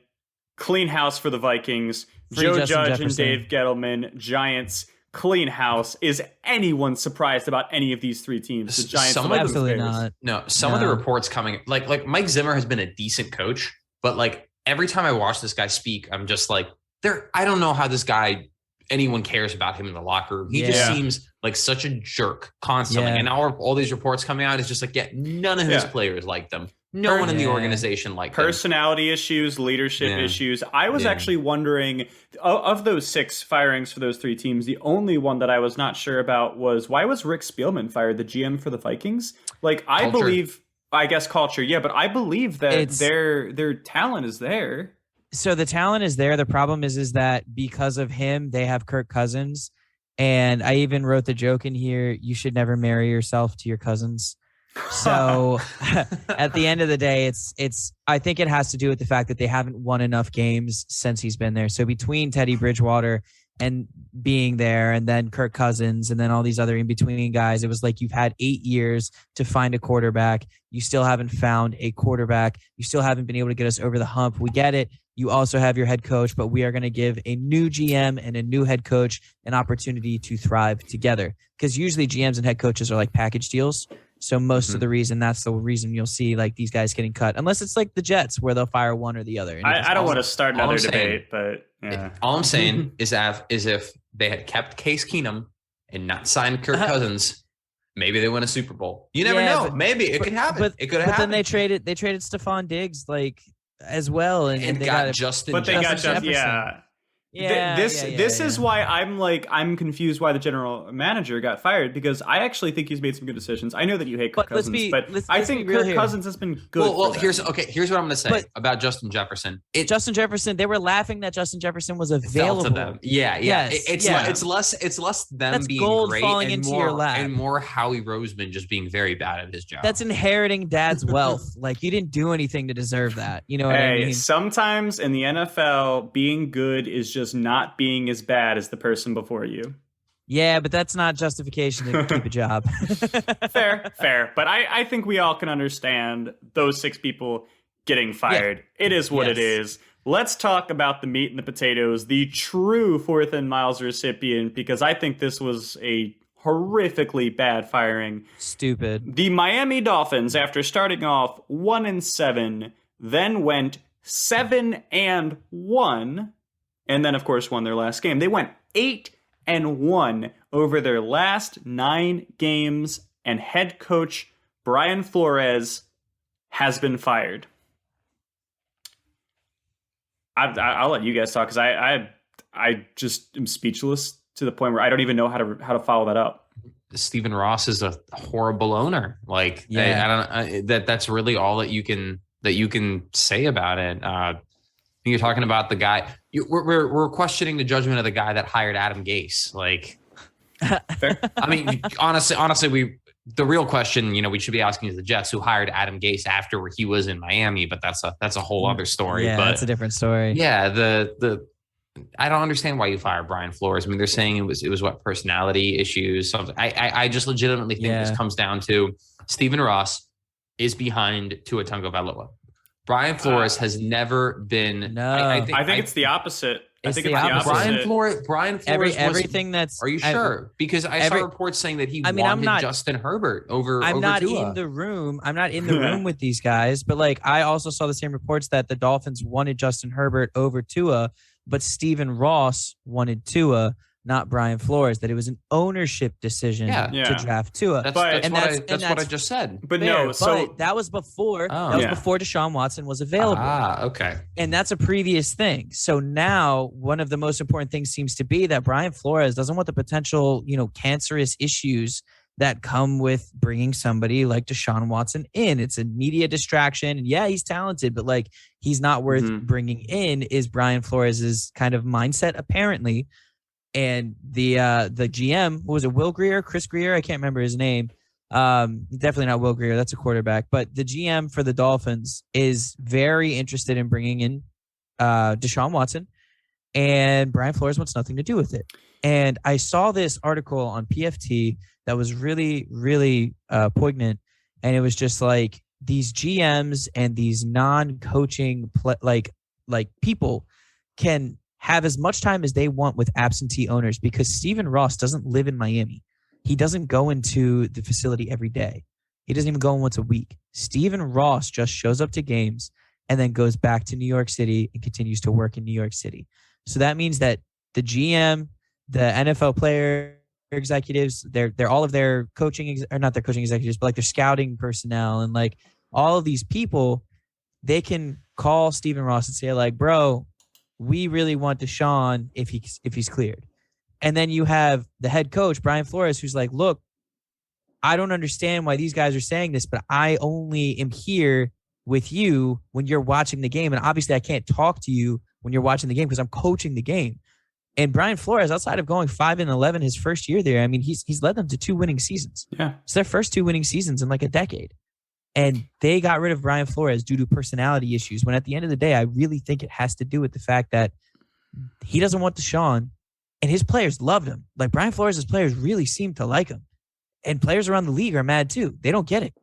A: clean house for the Vikings.
C: Free
A: Joe
C: Justin
A: Judge
C: Jefferson.
A: and Dave Gettleman, Giants, clean house. Is anyone surprised about any of these three teams? The Giants, the Vikings,
C: Absolutely
A: Bears?
C: not.
B: No, some of the reports coming, like Mike Zimmer has been a decent coach, but like every time I watch this guy speak, I'm just like, I don't know how this guy, anyone cares about him in the locker room. He just seems like such a jerk constantly.
C: Yeah.
B: And now all these reports coming out is just like, none of his players like them. No one in the organization liked them.
A: Personality issues, leadership issues. I was actually wondering, of those 6 firings for those 3 teams, the only one that I was not sure about was, why was Rick Spielman fired, the GM for the Vikings? Like, I believe, I guess culture, but I believe that their talent is there.
C: So the talent is there. The problem is that because of him, they have Kirk Cousins. And I even wrote the joke in here, you should never marry yourself to your cousins. So at the end of the day, I think it has to do with the fact that they haven't won enough games since he's been there. So between Teddy Bridgewater and being there, and then Kirk Cousins, and then all these other in-between guys, it was like you've had 8 years to find a quarterback. You still haven't found a quarterback. You still haven't been able to get us over the hump. We get it. You also have your head coach, but we are going to give a new GM and a new head coach an opportunity to thrive together. Because usually GMs and head coaches are like package deals. So most of the reason, that's the reason you'll see like these guys getting cut, unless it's like the Jets where they'll fire one or the other.
A: I don't want to start another debate, but
B: all I'm saying is if they had kept Case Keenum and not signed Kirk Cousins, maybe they win a Super Bowl. You never know. Maybe it could happen. It could happen.
C: But then they traded Stephon Diggs like as well, and they got
B: Justin.
A: But they got Justin. This is why I'm confused why the general manager got fired, because I actually think he's made some good decisions. I know that you hate Kirk Cousins, but I think Kirk Cousins has been good.
B: Well, here's what I'm going to say about Justin Jefferson.
C: Justin Jefferson, they were laughing that Justin Jefferson was available.
B: To them. It's less them
C: that's
B: being
C: gold
B: great
C: falling
B: and
C: into
B: more,
C: your lap.
B: and more Howie Roseman just being very bad at his job.
C: That's inheriting dad's wealth. Like, you didn't do anything to deserve that. You know what I mean?
A: Sometimes in the NFL, being good is just not being as bad as the person before you.
C: Yeah, but that's not justification to keep a job.
A: Fair. But I think we all can understand those 6 people getting fired. Yeah. It is what it is. Let's talk about the meat and the potatoes, the true 4th and Miles recipient, because I think this was a horrifically bad firing.
C: Stupid.
A: The Miami Dolphins, after starting off 1-7, then went 7-1, and then, of course, won their last game. They went 8-1 over their last 9 games, and head coach Brian Flores has been fired. I'll let you guys talk, because I just am speechless to the point where I don't even know how to follow that up.
B: Stephen Ross is a horrible owner. Like, that's really all that you can say about it. You're talking about the guy. We're questioning the judgment of the guy that hired Adam Gase. Like,
A: fair.
B: I mean, honestly, the real question, we should be asking is the Jets, who hired Adam Gase after he was in Miami, but that's a whole other story.
C: Yeah,
B: but
C: that's a different story.
B: Yeah, I don't understand why you fired Brian Flores. I mean, they're saying it was what, personality issues, something. I just legitimately think this comes down to Stephen Ross is behind Tua Tagovailoa. Brian Flores has never been.
C: No,
A: I think it's the opposite.
C: It's the opposite.
B: Brian Flores.
C: Everything that's.
B: Are you sure? Because I saw reports saying that he wanted Justin Herbert over.
C: I'm not
B: Tua.
C: in the room. I'm not in the room with these guys. But like, I also saw the same reports that the Dolphins wanted Justin Herbert over Tua, but Stephen Ross wanted Tua, not Brian Flores. That it was an ownership decision to draft Tua.
B: That's what I just said.
A: But
C: fair,
A: no, so
C: but that was before. Before Deshaun Watson was available.
B: Okay.
C: And that's a previous thing. So now one of the most important things seems to be that Brian Flores doesn't want the potential, cancerous issues that come with bringing somebody like Deshaun Watson in. It's a media distraction. And yeah, he's talented, but like, he's not worth bringing in, is Brian Flores's kind of mindset, apparently. And the GM, what was it, Will Grier, Chris Grier? I can't remember his name. Definitely not Will Grier. That's a quarterback. But the GM for the Dolphins is very interested in bringing in Deshaun Watson. and Brian Flores wants nothing to do with it. And I saw this article on PFT that was really, really poignant. And it was just like these GMs and these non-coaching people can have as much time as they want with absentee owners, because Stephen Ross doesn't live in Miami. He doesn't go into the facility every day. He doesn't even go in once a week. Stephen Ross just shows up to games and then goes back to New York City and continues to work in New York City. So that means that the GM, the NFL player executives, they're all of their coaching, or not their coaching executives, but like their scouting personnel and like all of these people, they can call Stephen Ross and say like, bro, we really want Deshaun if he's cleared. And then you have the head coach, Brian Flores, who's like, look, I don't understand why these guys are saying this, but I only am here with you when you're watching the game. And obviously I can't talk to you when you're watching the game because I'm coaching the game. And Brian Flores, outside of going 5-11 his first year there, I mean, he's led them to 2 winning seasons.
A: Yeah.
C: It's their first 2 winning seasons in like a decade. And they got rid of Brian Flores due to personality issues, when at the end of the day, I really think it has to do with the fact that he doesn't want Deshaun, and his players loved him. Like Brian Flores' players really seem to like him. And players around the league are mad too. They don't get it.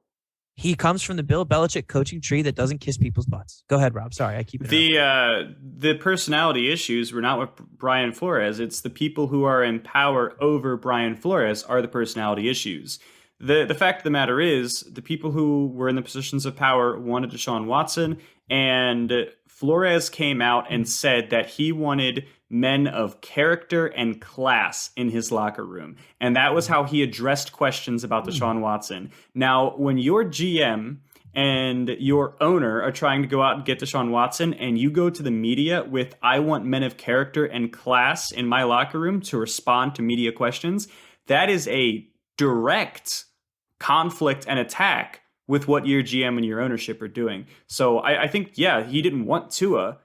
C: He comes from the Bill Belichick coaching tree that doesn't kiss people's butts. Go ahead, Rob. Sorry, I keep it.
A: The personality issues were not with Brian Flores. It's the people who are in power over Brian Flores are the personality issues. The fact of the matter is, the people who were in the positions of power wanted Deshaun Watson, and Flores came out and said that he wanted men of character and class in his locker room. And that was how he addressed questions about Deshaun Watson. Now, when your GM and your owner are trying to go out and get Deshaun Watson, and you go to the media with, I want men of character and class in my locker room to respond to media questions, that is a direct conflict and attack with what your GM and your ownership are doing. So I think, yeah, he didn't want Tua,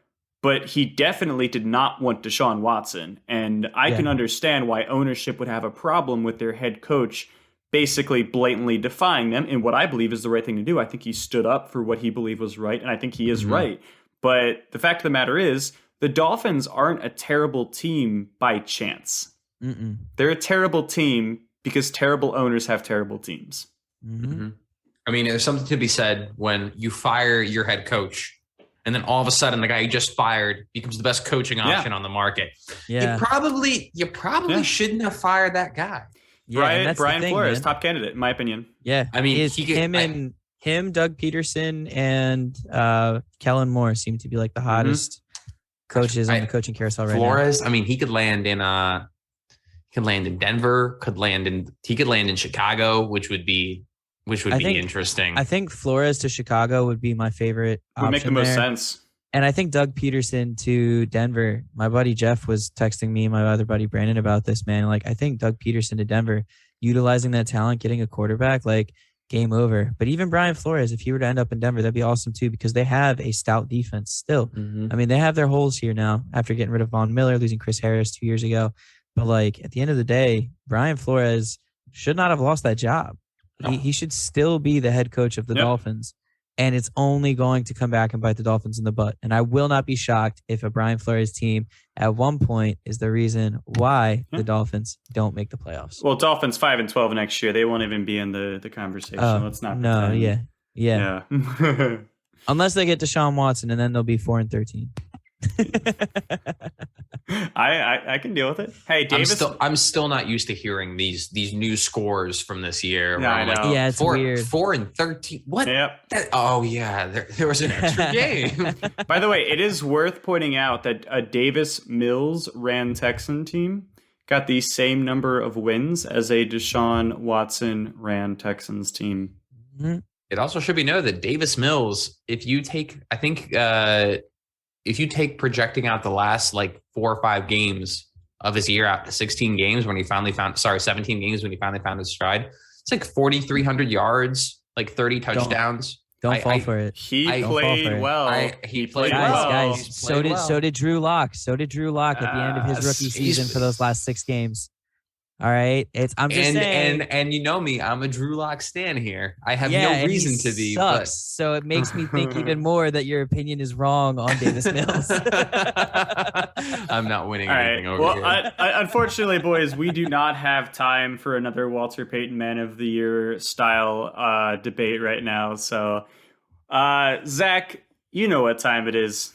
A: but he definitely did not want Deshaun Watson. And I can understand why ownership would have a problem with their head coach basically blatantly defying them in what I believe is the right thing to do. I think he stood up for what he believed was right, and I think he is right. But the fact of the matter is, the Dolphins aren't a terrible team by chance. They're a terrible team because terrible owners have terrible teams.
B: I mean, there's something to be said when you fire your head coach, and then all of a sudden the guy you just fired becomes the best coaching option on the market. You probably shouldn't have fired that guy.
A: Brian Flores, top candidate, in my opinion.
C: Yeah. I mean, him, Doug Peterson, and Kellen Moore seem to be like the hottest coaches on the coaching carousel right now.
B: Flores, I mean, he could land in Denver, he could land in Chicago, which would be interesting.
C: I think Flores to Chicago would be my favorite option.
A: Would make the most sense.
C: And I think Doug Peterson to Denver. My buddy Jeff was texting me and my other buddy Brandon about this, man. Like, I think Doug Peterson to Denver, utilizing that talent, getting a quarterback, like, game over. But even Brian Flores, if he were to end up in Denver, that'd be awesome too, because they have a stout defense still. I mean, they have their holes here now after getting rid of Von Miller, losing Chris Harris 2 years ago. But like, at the end of the day, Brian Flores should not have lost that job. No. He should still be the head coach of the Dolphins. And it's only going to come back and bite the Dolphins in the butt. And I will not be shocked if a Brian Flores team at one point is the reason why the Dolphins don't make the playoffs.
A: Well, Dolphins 5-12 next year. They won't even be in the conversation. Let's not.
C: No, yeah. Unless they get Deshaun Watson, and then they'll be 4-13.
A: I can deal with it. Hey, Davis,
B: I'm still not used to hearing these new scores from this year.
A: Yeah, I know.
C: Yeah, it's weird.
B: 4-13. What?
A: Yep.
B: There was an extra game.
A: By the way, it is worth pointing out that a Davis Mills ran Texan team got the same number of wins as a Deshaun Watson ran Texans team.
B: It also should be noted that Davis Mills, if you take projecting out the last like 4 or 5 games of his year out to 16 games when he finally 17 games when he finally found his stride, it's like 4,300 yards, like 30 touchdowns.
C: Don't fall for it.
A: He played well. He played well.
C: Guys, so did Drew Lock. At the end of his rookie season for those last 6 games. All right. I'm just saying.
B: And you know me, I'm a Drew Lock stan here. I have
C: Yeah,
B: no
C: and
B: reason
C: he
B: to be,
C: sucks, so it makes me think even more that your opinion is wrong on Davis Mills.
B: I'm not winning
A: All
B: anything
A: right.
B: over
A: Well,
B: here.
A: unfortunately, boys, we do not have time for another Walter Payton Man of the Year style debate right now. So, Zach, you know what time it is.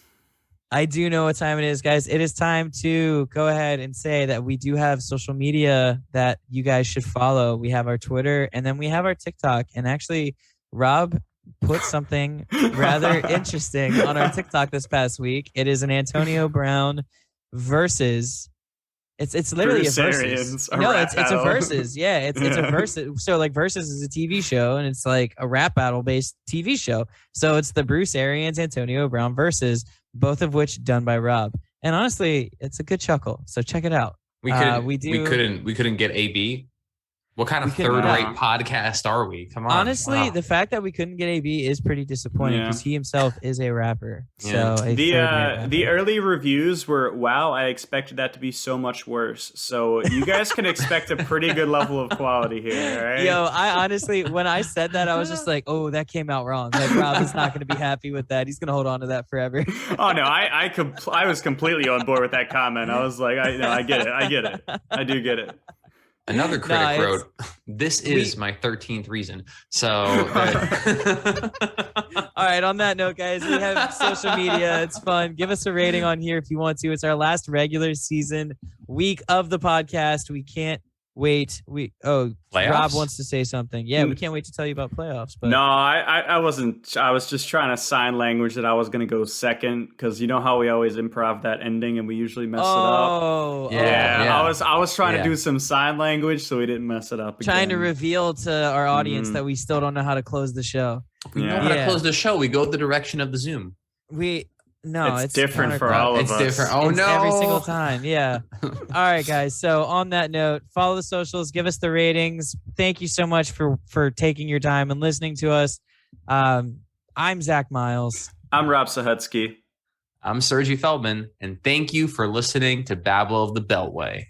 C: I do know what time it is, guys. It is time to go ahead and say that we do have social media that you guys should follow. We have our Twitter and then we have our TikTok. And actually, Rob put something rather interesting on our TikTok this past week. It is an Antonio Brown versus. It's literally
A: Bruce
C: a versus.
A: Arians, a
C: No,
A: rap
C: it's a
A: battle.
C: versus. Yeah, it's a versus. So like versus is a TV show and it's like a rap battle based TV show. So it's the Bruce Arians Antonio Brown versus, both of which done by Rob. And honestly, it's a good chuckle. So check it out.
B: We couldn't get AB. What kind of third-rate podcast are we? Come on.
C: Honestly,
B: Wow.
C: the fact that we couldn't get AB is pretty disappointing because he himself is a rapper.
B: Yeah.
C: So
A: The early reviews were, wow, I expected that to be so much worse. So you guys can expect a pretty good level of quality here, all right?
C: Yo, I honestly, when I said that, I was just like, oh, that came out wrong. Like, Rob is not going to be happy with that. He's going to hold on to that forever.
A: Oh no, I was completely on board with that comment. I was like, I get it. I do get it.
B: Another critic wrote, "This is my 13th reason." So,
C: all right. On that note, guys, we have social media. It's fun. Give us a rating on here if you want to. It's our last regular season week of the podcast. We can't wait.
B: Playoffs?
C: Rob wants to say something. Yeah, we can't wait to tell you about playoffs. But
A: No, I wasn't. I was just trying to sign language that I was going to go second because you know how we always improv that ending and we usually mess it up.
C: Oh,
A: Yeah. I was trying to do some sign language so we didn't mess it up.
C: Trying to
A: again.
C: reveal to our audience that we still don't know how to close the show.
B: we know how to close the show. We go the direction of the Zoom.
A: It's different for all of us.
B: It's different. Oh, no.
C: Every single time. Yeah. All right, guys. So on that note, follow the socials, give us the ratings. Thank you so much for taking your time and listening to us. I'm Zach Miles.
A: I'm Rob Sahutsky.
B: I'm Sergi Feldman, and thank you for listening to Babble of the Beltway.